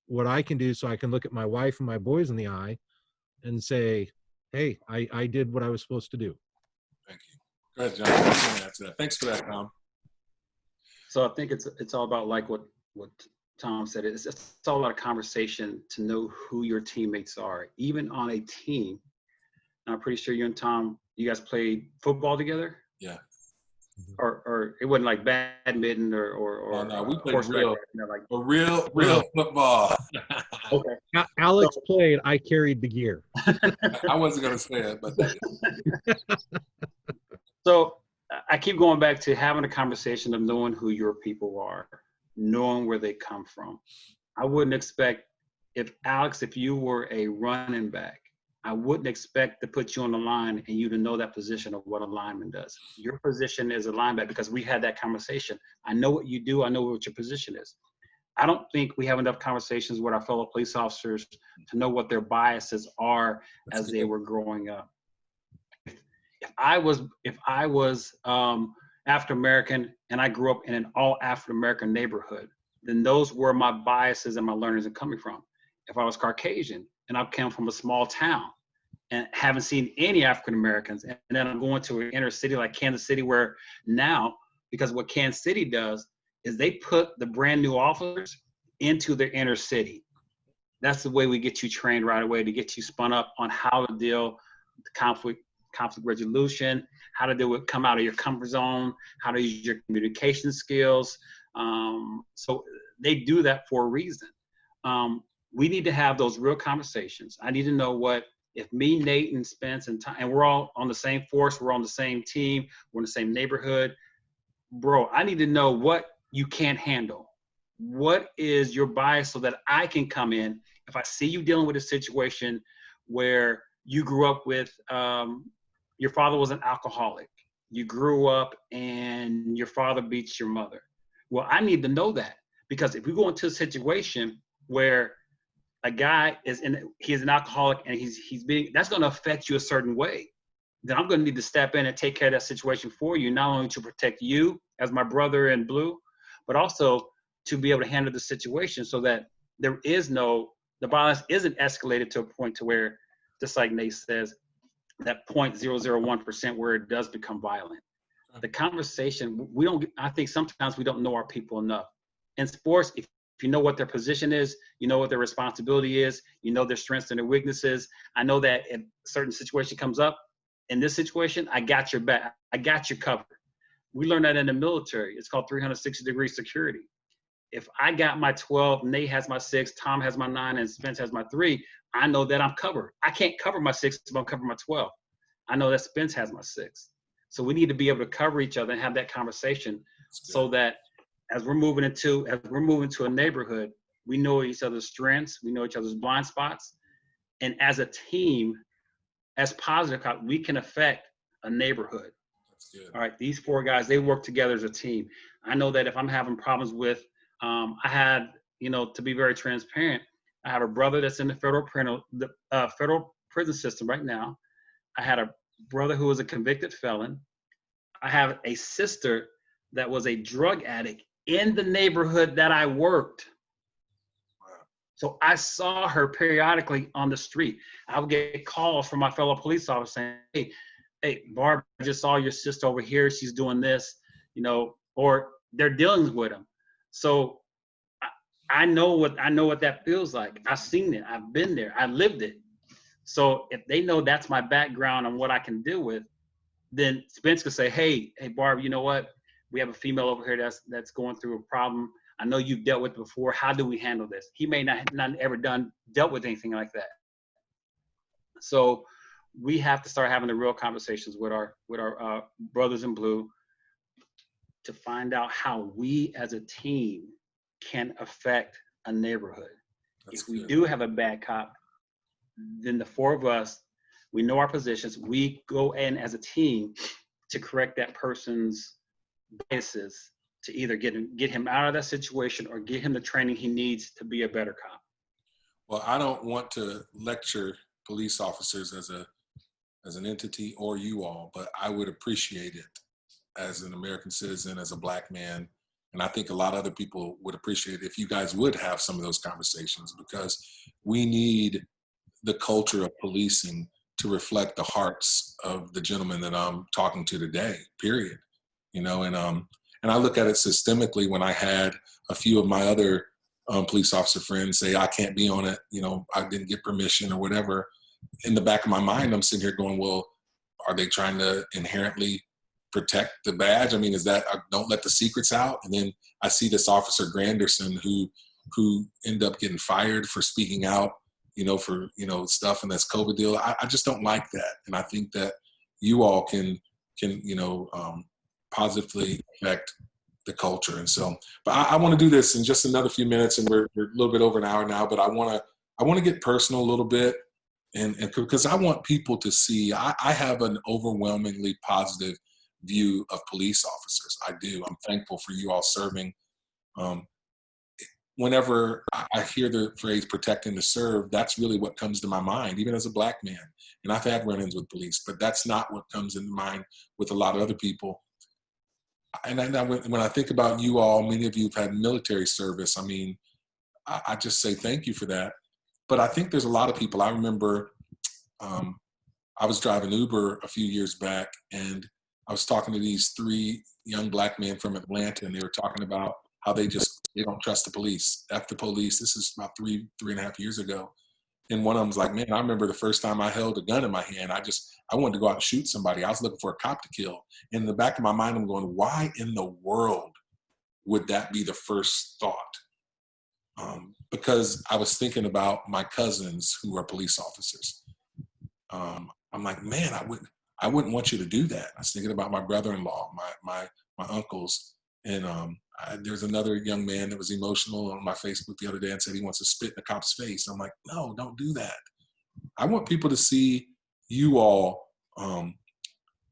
what I can do so I can look at my wife and my boys in the eye and say, hey, I did what I was supposed to do. Thank you. Go ahead, John. That's it. Thanks for that, Tom. So I think it's all about like what Tom said. It's all about a conversation to know who your teammates are, even on a team. And I'm pretty sure you and Tom, you guys played football together. Yeah. Or it wasn't like badminton or Oh, no, we played horseback, real, like real football. okay. Alex played, I carried the gear. I wasn't going to say it, but So I keep going back to having a conversation of knowing who your people are, knowing where they come from. I wouldn't expect if you were a running back, I wouldn't expect to put you on the line and you to know that position of what a lineman does. Your position is a linebacker because we had that conversation. I know what you do. I know what your position is. I don't think we have enough conversations with our fellow police officers to know what their biases are as they were growing up. If I was African American and I grew up in an all African American neighborhood, then those were my biases and my learnings are coming from. If I was Caucasian and I came from a small town and haven't seen any African Americans, and then I'm going to an inner city like Kansas City, where now, because what Kansas City does is they put the brand new officers into their inner city. That's the way we get you trained right away, to get you spun up on how to deal with conflict resolution, how to do it, come out of your comfort zone, how to use your communication skills. So they do that for a reason. We need to have those real conversations. I need to know what, if me, Nate, and Spence, and Tom, and we're all on the same force, we're on the same team, we're in the same neighborhood. Bro, I need to know what you can't handle. What is your bias so that I can come in if I see you dealing with a situation where you grew up with, your father was an alcoholic. You grew up and your father beats your mother. Well, I need to know that, because if we go into a situation where a guy he's an alcoholic and he's being, that's going to affect you a certain way, then I'm going to need to step in and take care of that situation for you, not only to protect you as my brother in blue, but also to be able to handle the situation so that the violence isn't escalated to a point to where, just like Nate says, that 0.001% where it does become violent. The conversation, I think sometimes we don't know our people enough. In sports, if you know what their position is, you know what their responsibility is, you know their strengths and their weaknesses. I know that if a certain situation comes up, in this situation, I got your back. I got you covered. We learned that in the military. It's called 360-degree security. If I got my 12, Nate has my 6, Tom has my 9, and Spence has my 3, I know that I'm covered. I can't cover my 6 if I'm covering my 12. I know that Spence has my 6. So we need to be able to cover each other and have that conversation so that as we're moving into a neighborhood, we know each other's strengths, we know each other's blind spots. And as a team, as positive, we can affect a neighborhood. All right, these 4 guys, they work together as a team. I know that if I'm having problems with, I had, to be very transparent, I have a brother that's in the federal prison system right now. I had a brother who was a convicted felon. I have a sister that was a drug addict in the neighborhood that I worked. So I saw her periodically on the street. I would get calls from my fellow police officers saying, hey, Barb, I just saw your sister over here. She's doing this, or they're dealing with them. So I know what that feels like. I've seen it. I've been there. I lived it. So if they know that's my background and what I can deal with, then Spence could say, hey, Barb, you know what? We have a female over here that's going through a problem. I know you've dealt with it before. How do we handle this? He may not ever dealt with anything like that. So we have to start having the real conversations with our brothers in blue. to find out how we as a team can affect a neighborhood. That's If we good. do have a bad cop, then the four of us, we know our positions. We go in as a team to correct that person's biases, to either get him out of that situation or get him the training he needs to be a better cop. Well, I don't want to lecture police officers as an entity or you all, but I would appreciate it as an American citizen, as a Black man. And I think a lot of other people would appreciate it if you guys would have some of those conversations, because we need the culture of policing to reflect the hearts of the gentleman that I'm talking to today, period. You know, and I look at it systemically when I had a few of my other police officer friends say, I can't be on it, you know, I didn't get permission or whatever. In the back of my mind, I'm sitting here going, well, are they trying to inherently protect the badge? I mean, is that, don't let the secrets out? And then I see this officer Granderson who ended up getting fired for speaking out, you know, for, you know, stuff in this COVID deal. I just don't like that. And I think that you all can, you know, positively affect the culture. And so, but I want to do this in just another few minutes, and we're a little bit over an hour now, but I want to get personal a little bit. And because I want people to see, I have an overwhelmingly positive view of police officers. I do. I'm thankful for you all serving. Whenever I hear the phrase protecting to serve, that's really what comes to my mind, even as a Black man. And I've had run-ins with police, but that's not what comes into mind with a lot of other people. And when I think about you all, many of you have had military service. I mean, I just say thank you for that. But I think there's a lot of people. I remember I was driving Uber a few years back, and I was talking to these 3 young Black men from Atlanta, and they were talking about how they don't trust the police. F the police. This is about 3.5 years ago. And one of them was like, man, I remember the first time I held a gun in my hand, I wanted to go out and shoot somebody. I was looking for a cop to kill. And in the back of my mind, I'm going, why in the world would that be the first thought? Because I was thinking about my cousins who are police officers. I'm like, man, I wouldn't want you to do that. I was thinking about my brother-in-law, my uncles. And there's another young man that was emotional on my Facebook the other day and said he wants to spit in a cop's face. I'm like, no, don't do that. I want people to see you all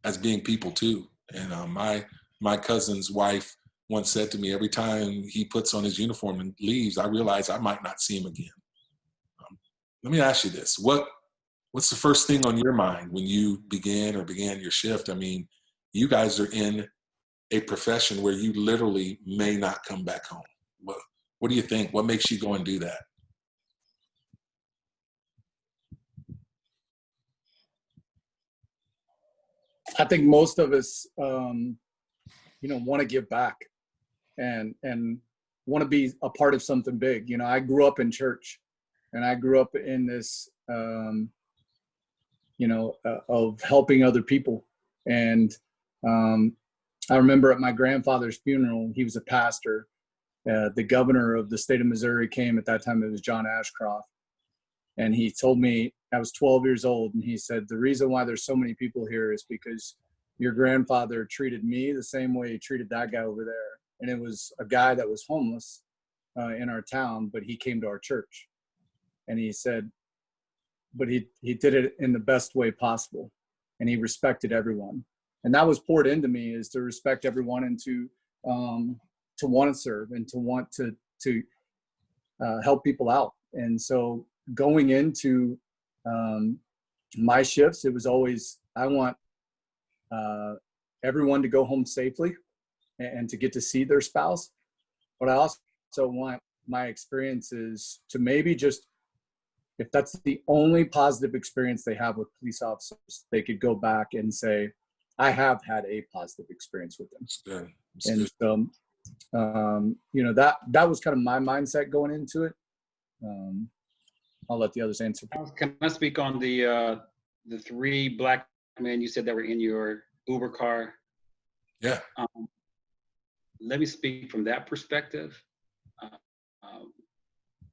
as being people too. And my cousin's wife once said to me, every time he puts on his uniform and leaves, I realize I might not see him again. Let me ask you this. What's the first thing on your mind when you began your shift? I mean, you guys are in a profession where you literally may not come back home. What do you think? What makes you go and do that? I think most of us, want to give back and want to be a part of something big. You know, I grew up in church, and I grew up in this, of helping other people. And I remember at my grandfather's funeral, he was a pastor. The governor of the state of Missouri came at that time. It was John Ashcroft. And he told me, I was 12 years old, and he said, the reason why there's so many people here is because your grandfather treated me the same way he treated that guy over there. And it was a guy that was homeless in our town, but he came to our church. And he said, but he did it in the best way possible. And he respected everyone. And that was poured into me, is to respect everyone and to want to serve and to want to help people out. And so going into my shifts, it was always, I want everyone to go home safely and to get to see their spouse. But I also want my experiences to maybe just, if that's the only positive experience they have with police officers, they could go back and say, I have had a positive experience with them. That's good. That's and good. so, that was kind of my mindset going into it. I'll let the others answer. Can I speak on the 3 Black men you said that were in your Uber car? Yeah. Let me speak from that perspective.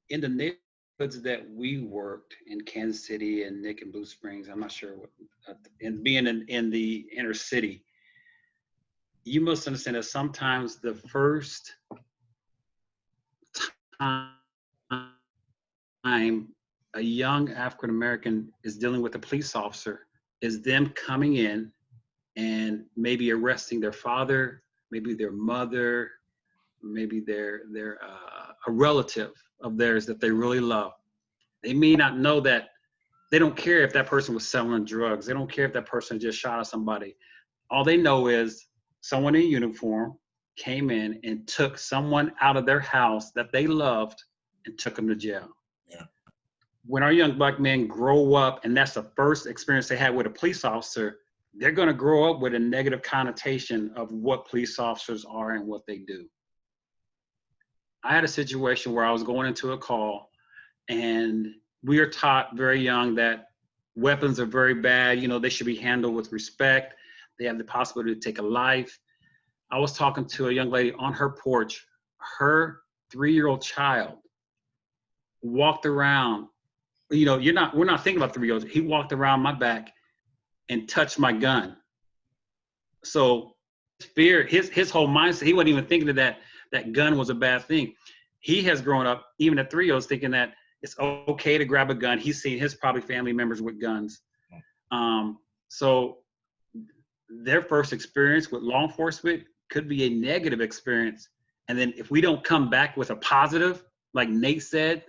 In the neighborhoods that we worked in Kansas City and Nick and Blue Springs, I'm not sure what, and being in the inner city, you must understand that sometimes the first time a young African American is dealing with a police officer is them coming in and maybe arresting their father, maybe their mother, maybe a relative of theirs that they really love. They may not know that. They don't care if that person was selling drugs. They don't care if that person just shot at somebody. All they know is someone in uniform came in and took someone out of their house that they loved and took them to jail. Yeah. When our young black men grow up, and that's the first experience they had with a police officer, they're going to grow up with a negative connotation of what police officers are and what they do. I had a situation where I was going into a call, and we are taught very young that weapons are very bad. You know, they should be handled with respect. They have the possibility to take a life. I was talking to a young lady on her porch. Her 3-year-old child walked around. You know, we're not thinking about 3-year-olds. He walked around my back and touched my gun. So fear, his whole mindset, he wasn't even thinking that gun was a bad thing. He has grown up, even at 3-year-olds, thinking that it's okay to grab a gun. He's seen his probably family members with guns. So their first experience with law enforcement could be a negative experience. And then if we don't come back with a positive, like Nate said,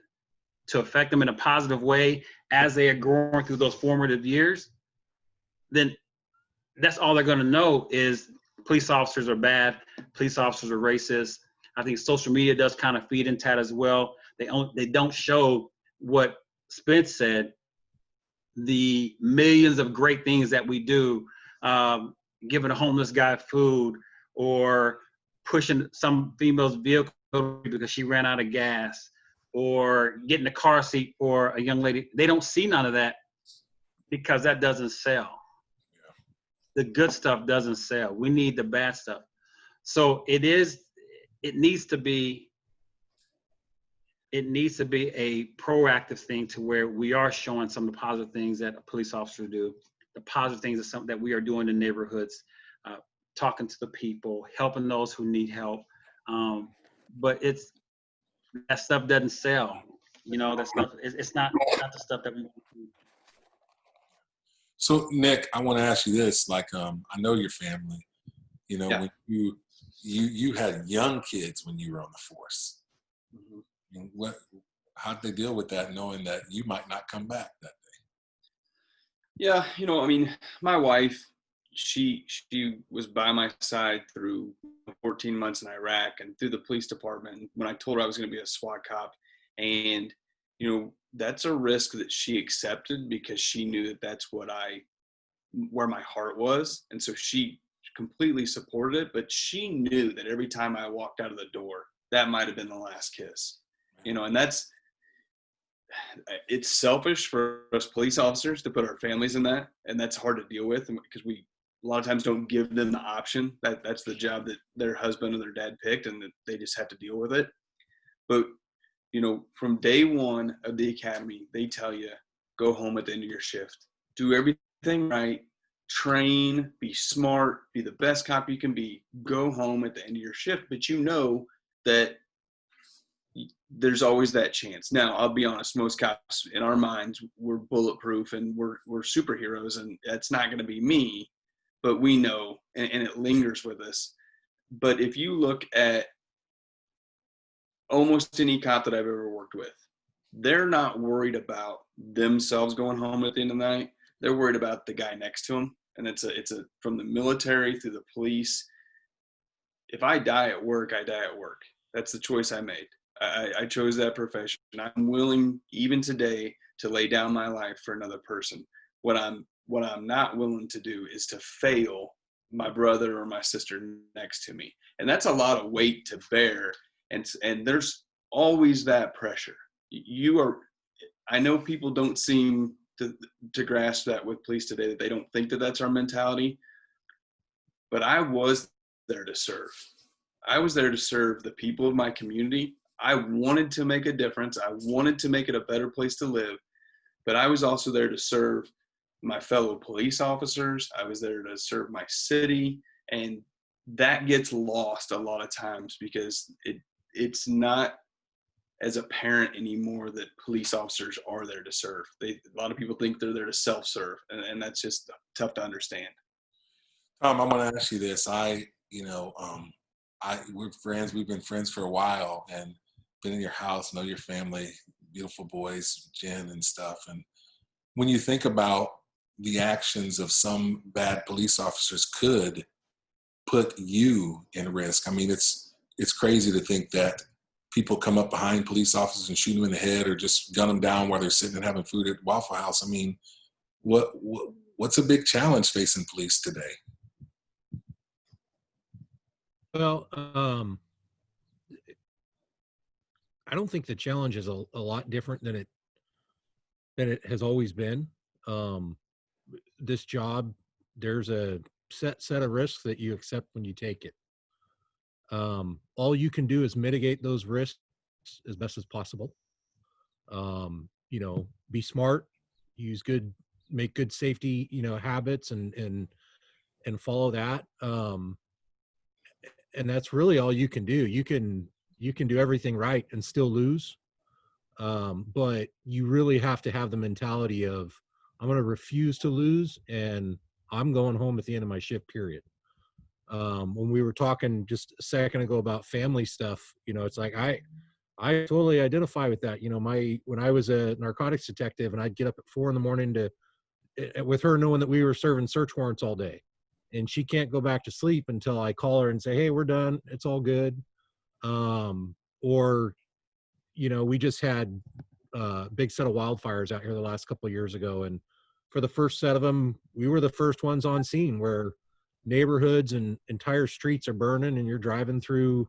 to affect them in a positive way as they are growing through those formative years, then that's all they're going to know is police officers are bad, police officers are racist. I think social media does kind of feed into that as well. They don't show what Spence said, the millions of great things that we do, giving a homeless guy food or pushing some female's vehicle because she ran out of gas or getting a car seat for a young lady. They don't see none of that because that doesn't sell. The good stuff doesn't sell. We need the bad stuff. So it needs to be a proactive thing to where we are showing some of the positive things that a police officer do, the positive things that we are doing in neighborhoods, talking to the people, helping those who need help. But that stuff doesn't sell. You know, that stuff, it's not the stuff that we do. So Nick, I want to ask you this, like, I know your family, you know, Yeah. when you had young kids when you were on the force. Mhm. And how'd they deal with that, knowing that you might not come back that day? Yeah, you know, I mean, my wife, she was by my side through 14 months in Iraq and through the police department when I told her I was going to be a SWAT cop. And, you know, that's a risk that she accepted because she knew that that's where my heart was. And so she completely supported it, but she knew that every time I walked out of the door, that might've been the last kiss, you know, and it's selfish for us police officers to put our families in that, and that's hard to deal with because we a lot of times don't give them the option. That's the job that their husband or their dad picked, and that they just have to deal with it. But you know, from day one of the academy, they tell you go home at the end of your shift, do everything right, train, be smart, be the best cop you can be, go home at the end of your shift. But you know that there's always that chance. Now, I'll be honest, most cops in our minds, we're bulletproof and we're superheroes, and that's not going to be me, but we know, and it lingers with us. But if you look at almost any cop that I've ever worked with, they're not worried about themselves going home at the end of the night. They're worried about the guy next to them. And it's from the military through the police. If I die at work, I die at work. That's the choice I made. I chose that profession. I'm willing, even today, to lay down my life for another person. What I'm not willing to do is to fail my brother or my sister next to me. And that's a lot of weight to bear. And there's always that pressure. I know people don't seem to grasp that with police today, that they don't think that that's our mentality. But I was there to serve. I was there to serve the people of my community. I wanted to make a difference. I wanted to make it a better place to live, but I was also there to serve my fellow police officers. I was there to serve my city. And that gets lost a lot of times because it's not as apparent anymore that police officers are there to serve. A lot of people think they're there to self-serve, and that's just tough to understand. Tom, I'm going to ask you this. We're friends. We've been friends for a while, and been in your house, know your family, beautiful boys, Jen and stuff. And when you think about the actions of some bad police officers could put you in risk. I mean, it's crazy to think that people come up behind police officers and shoot them in the head or just gun them down while they're sitting and having food at Waffle House. I mean, what's a big challenge facing police today? Well, I don't think the challenge is a lot different than it has always been. This job, there's a set of risks that you accept when you take it. All you can do is mitigate those risks as best as possible. Be smart, make good safety, habits and follow that. And that's really all you can do. You can do everything right and still lose. But you really have to have the mentality of, I'm going to refuse to lose, and I'm going home at the end of my shift, period. When we were talking just a second ago about family stuff, it's like, I totally identify with that. When I was a narcotics detective and I'd get up at 4 a.m. with her knowing that we were serving search warrants all day, and she can't go back to sleep until I call her and say, hey, we're done. It's all good. We just had a big set of wildfires out here the last couple of years ago. And for the first set of them, we were the first ones on scene, where neighborhoods and entire streets are burning, and you're driving through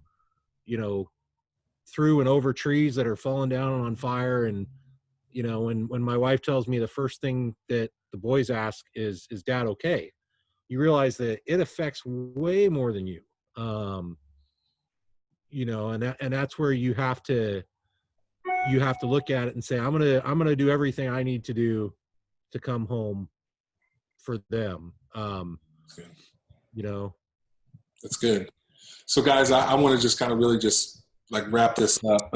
and over trees that are falling down on fire. And, when my wife tells me the first thing that the boys ask is Dad okay? You realize that it affects way more than you. And that's where you have to look at it and say, I'm going to do everything I need to do to come home for them. That's good. So guys, I want to just kind of really just like wrap this up,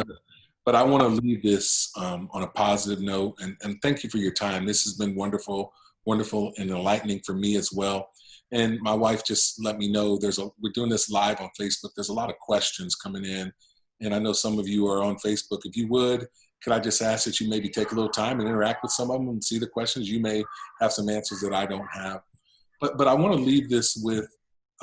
but I want to leave this on a positive note, and thank you for your time. This has been wonderful and enlightening for me as well. And my wife just let me know we're doing this live on Facebook. There's a lot of questions coming in, and I know some of you are on Facebook. If you would, could I just ask that you maybe take a little time and interact with some of them and see the questions? You may have some answers that I don't have. But I want to leave this with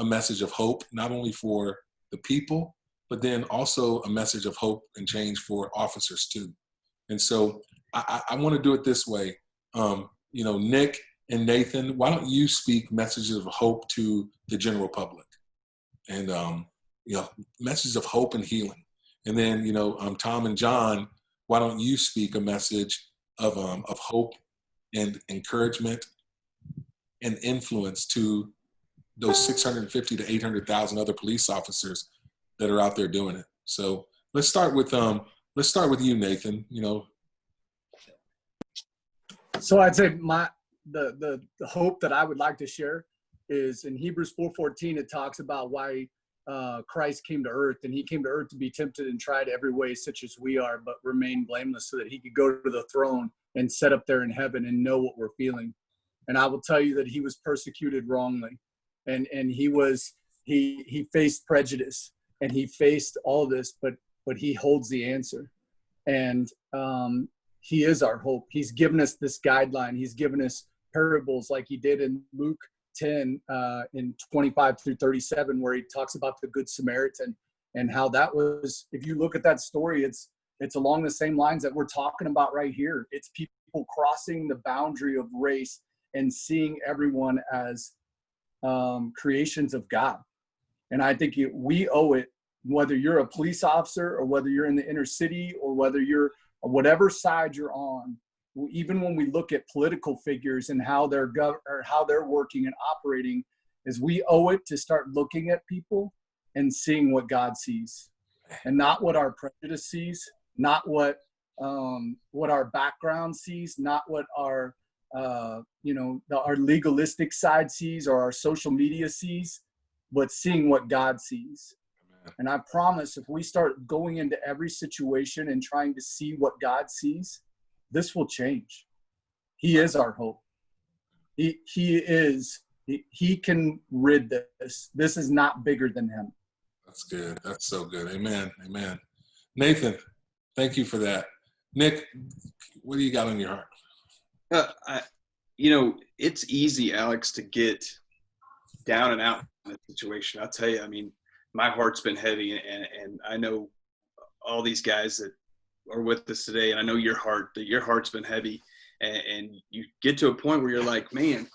a message of hope, not only for the people, but then also a message of hope and change for officers too. And so I want to do it this way. Nick and Nathan, why don't you speak messages of hope to the general public, and messages of hope and healing. And then Tom and John, why don't you speak a message of hope and encouragement and influence to those 650 to 800,000 other police officers that are out there doing it. So let's start with you, Nathan. So I'd say the hope that I would like to share is in Hebrews 4:14. It talks about why Christ came to earth, and he came to earth to be tempted and tried every way such as we are, but remain blameless, so that he could go to the throne and sit up there in heaven and know what we're feeling. And I will tell you that he was persecuted wrongly, and he faced prejudice, and he faced all this, but he holds the answer. And he is our hope. He's given us this guideline. He's given us parables like he did in Luke 10 in 25 through 37, where he talks about the Good Samaritan and how that was, if you look at that story, it's along the same lines that we're talking about right here. It's people crossing the boundary of race and seeing everyone as creations of God. And I think we owe it, whether you're a police officer or whether you're in the inner city or whether you're whatever side you're on, even when we look at political figures and how they're how they're working and operating, is we owe it to start looking at people and seeing what God sees, and not what our prejudice sees, not what our background sees, not what our our legalistic side sees or our social media sees, but seeing what God sees. And I promise if we start going into every situation and trying to see what God sees, this will change. He is our hope. He can rid this. This is not bigger than him. That's good. That's so good. Amen. Amen. Nathan, thank you for that. Nick, what do you got on your heart? It's easy, Alex, to get down and out in a situation. I'll tell you, I mean, my heart's been heavy, and I know all these guys that are with us today, and I know your heart's been heavy, and you get to a point where you're like, man,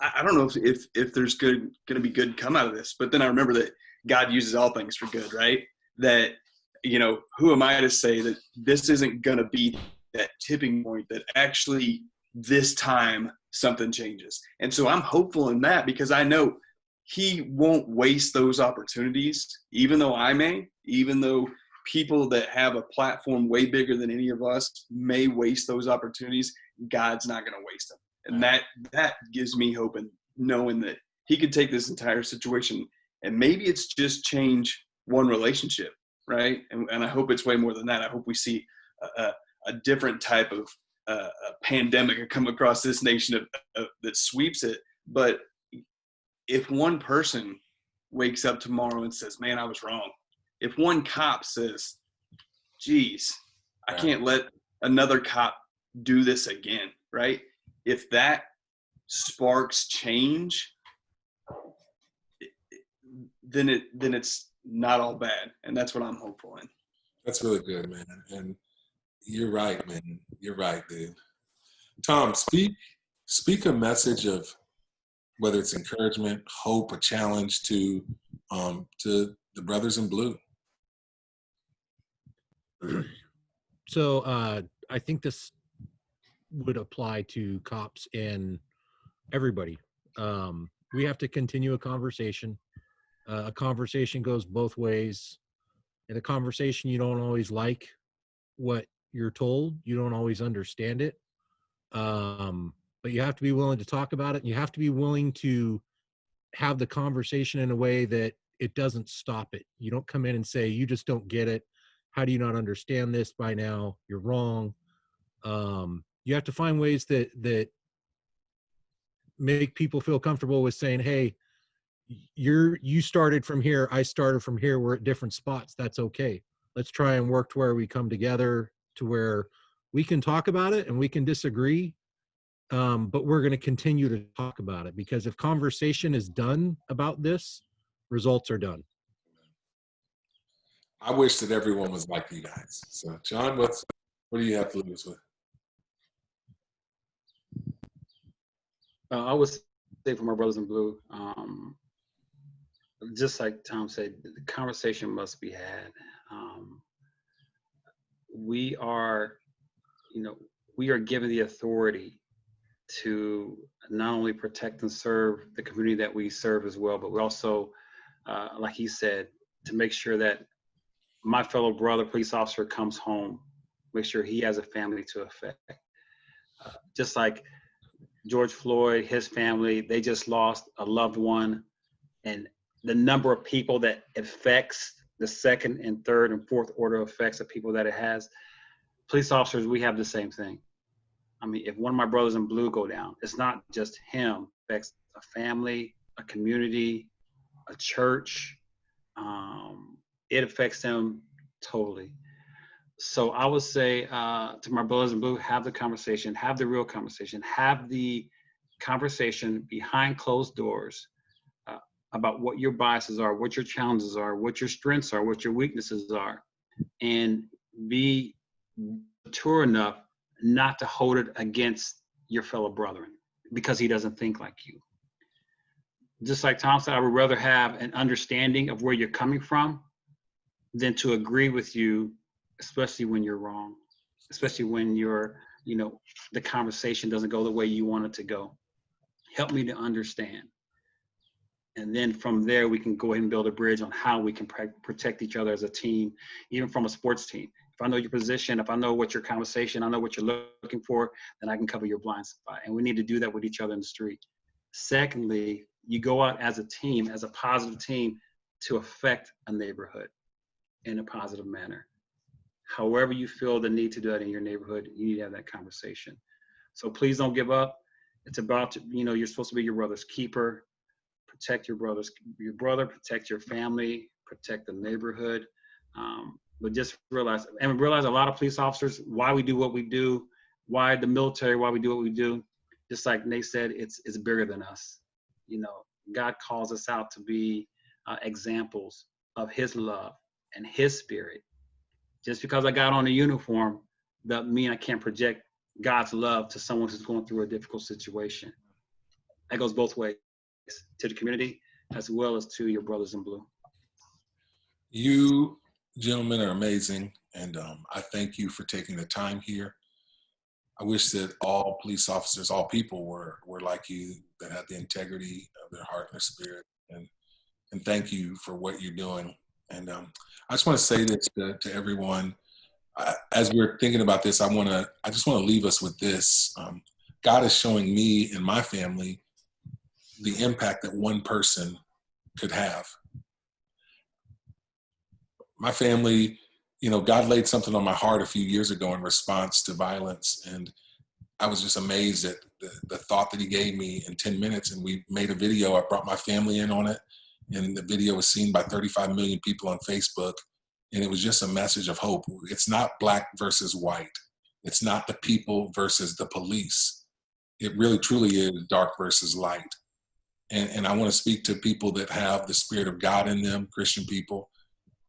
I don't know if there's going to be good come out of this. But then I remember that God uses all things for good, right? That, who am I to say that this isn't going to be that tipping point that actually this time something changes? And so I'm hopeful in that, because I know he won't waste those opportunities, even though people that have a platform way bigger than any of us may waste those opportunities. God's not going to waste them. And that gives me hope, and knowing that he could take this entire situation and maybe it's just change one relationship, right? And I hope it's way more than that. I hope we see a different type of a pandemic come across this nation that sweeps it. But if one person wakes up tomorrow and says, man, I was wrong. If one cop says, geez, I can't let another cop do this again, right? If that sparks change, then it's not all bad. And that's what I'm hopeful in. That's really good, man. And you're right, man. You're right, dude. Tom, speak a message of whether it's encouragement, hope, a challenge to the brothers in blue. So I think this would apply to cops and everybody. We have to continue a conversation. A conversation goes both ways. In a conversation, you don't always like what you're told. You don't always understand it. But you have to be willing to talk about it. And you have to be willing to have the conversation in a way that it doesn't stop it. You don't come in and say, you just don't get it. How do you not understand this by now? You're wrong. You have to find ways that make people feel comfortable with saying, hey, you started from here, I started from here, we're at different spots. That's okay. Let's try and work to where we come together to where we can talk about it and we can disagree. But we're going to continue to talk about it, because if conversation is done about this, results are done. I wish that everyone was like you guys. So, John, what do you have to leave us with? I would say for my brothers in blue, just like Tom said, the conversation must be had. We are given the authority to not only protect and serve the community that we serve as well, but we also, like he said, to make sure that my fellow brother police officer comes home, make sure he has a family to affect. Just like George Floyd, his family, they just lost a loved one, and the number of people that affects, the second and third and fourth order effects of people that it has. Police officers, we have the same thing. I mean, if one of my brothers in blue go down, it's not just him, it affects a family, a community, a church. It affects them totally. So I would say to my brothers in blue, have the conversation, have the real conversation, have the conversation behind closed doors about what your biases are, what your challenges are, what your strengths are, what your weaknesses are, and be mature enough not to hold it against your fellow brethren because he doesn't think like you. Just like Tom said, I would rather have an understanding of where you're coming from than to agree with you, especially when you're wrong, especially when the conversation doesn't go the way you want it to go. Help me to understand. And then from there, we can go ahead and build a bridge on how we can protect each other as a team, even from a sports team. If I know your position, if I know what your conversation, I know what you're looking for, then I can cover your blind spot. And we need to do that with each other in the street. Secondly, you go out as a team, as a positive team, to affect a neighborhood in a positive manner. However you feel the need to do that in your neighborhood, you need to have that conversation. So please don't give up. It's about, you're supposed to be your brother's keeper. Protect your brother, protect your family, protect the neighborhood. But just realize a lot of police officers, why we do what we do, why the military, why we do what we do. Just like Nate said, it's bigger than us. God calls us out to be examples of his love and his spirit. Just because I got on a uniform doesn't mean I can't project God's love to someone who's going through a difficult situation. That goes both ways, to the community as well as to your brothers in blue. You gentlemen are amazing, and I thank you for taking the time here. I wish that all police officers, all people were like you, that had the integrity of their heart and their spirit. And thank you for what you're doing. And I just want to say this to everyone. As we're thinking about this, I just want to leave us with this. God is showing me and my family the impact that one person could have. My family, God laid something on my heart a few years ago in response to violence. And I was just amazed at the thought that he gave me in 10 minutes. And we made a video. I brought my family in on it. And the video was seen by 35 million people on Facebook. And it was just a message of hope. It's not black versus white. It's not the people versus the police. It really, truly is dark versus light. And I want to speak to people that have the Spirit of God in them, Christian people.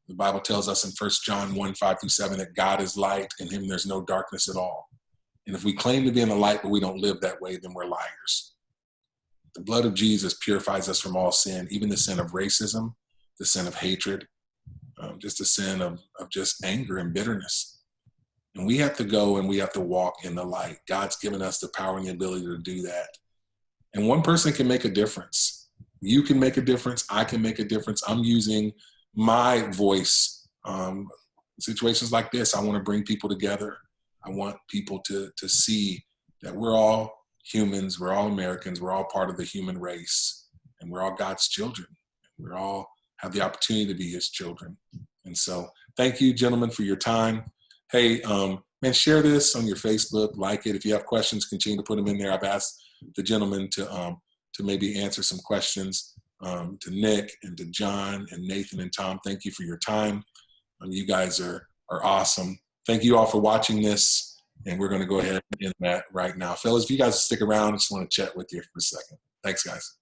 The Bible tells us in 1 John 1:5-7 that God is light, in him there's no darkness at all. And if we claim to be in the light, but we don't live that way, then we're liars. The blood of Jesus purifies us from all sin, even the sin of racism, the sin of hatred, just the sin of just anger and bitterness. And we have to go and we have to walk in the light. God's given us the power and the ability to do that. And one person can make a difference. You can make a difference. I can make a difference. I'm using my voice. Situations like this, I want to bring people together. I want people to see that we're all humans, we're all Americans, we're all part of the human race, and we're all God's children. We all have the opportunity to be his children. And so thank you, gentlemen, for your time. Hey, man, share this on your Facebook, like it. If you have questions, continue to put them in there. I've asked the gentlemen to maybe answer some questions, to Nick and to John and Nathan and Tom. Thank you for your time. You guys are awesome. Thank you all for watching this. And we're going to go ahead and end that right now. Fellas, if you guys stick around, I just want to chat with you for a second. Thanks, guys.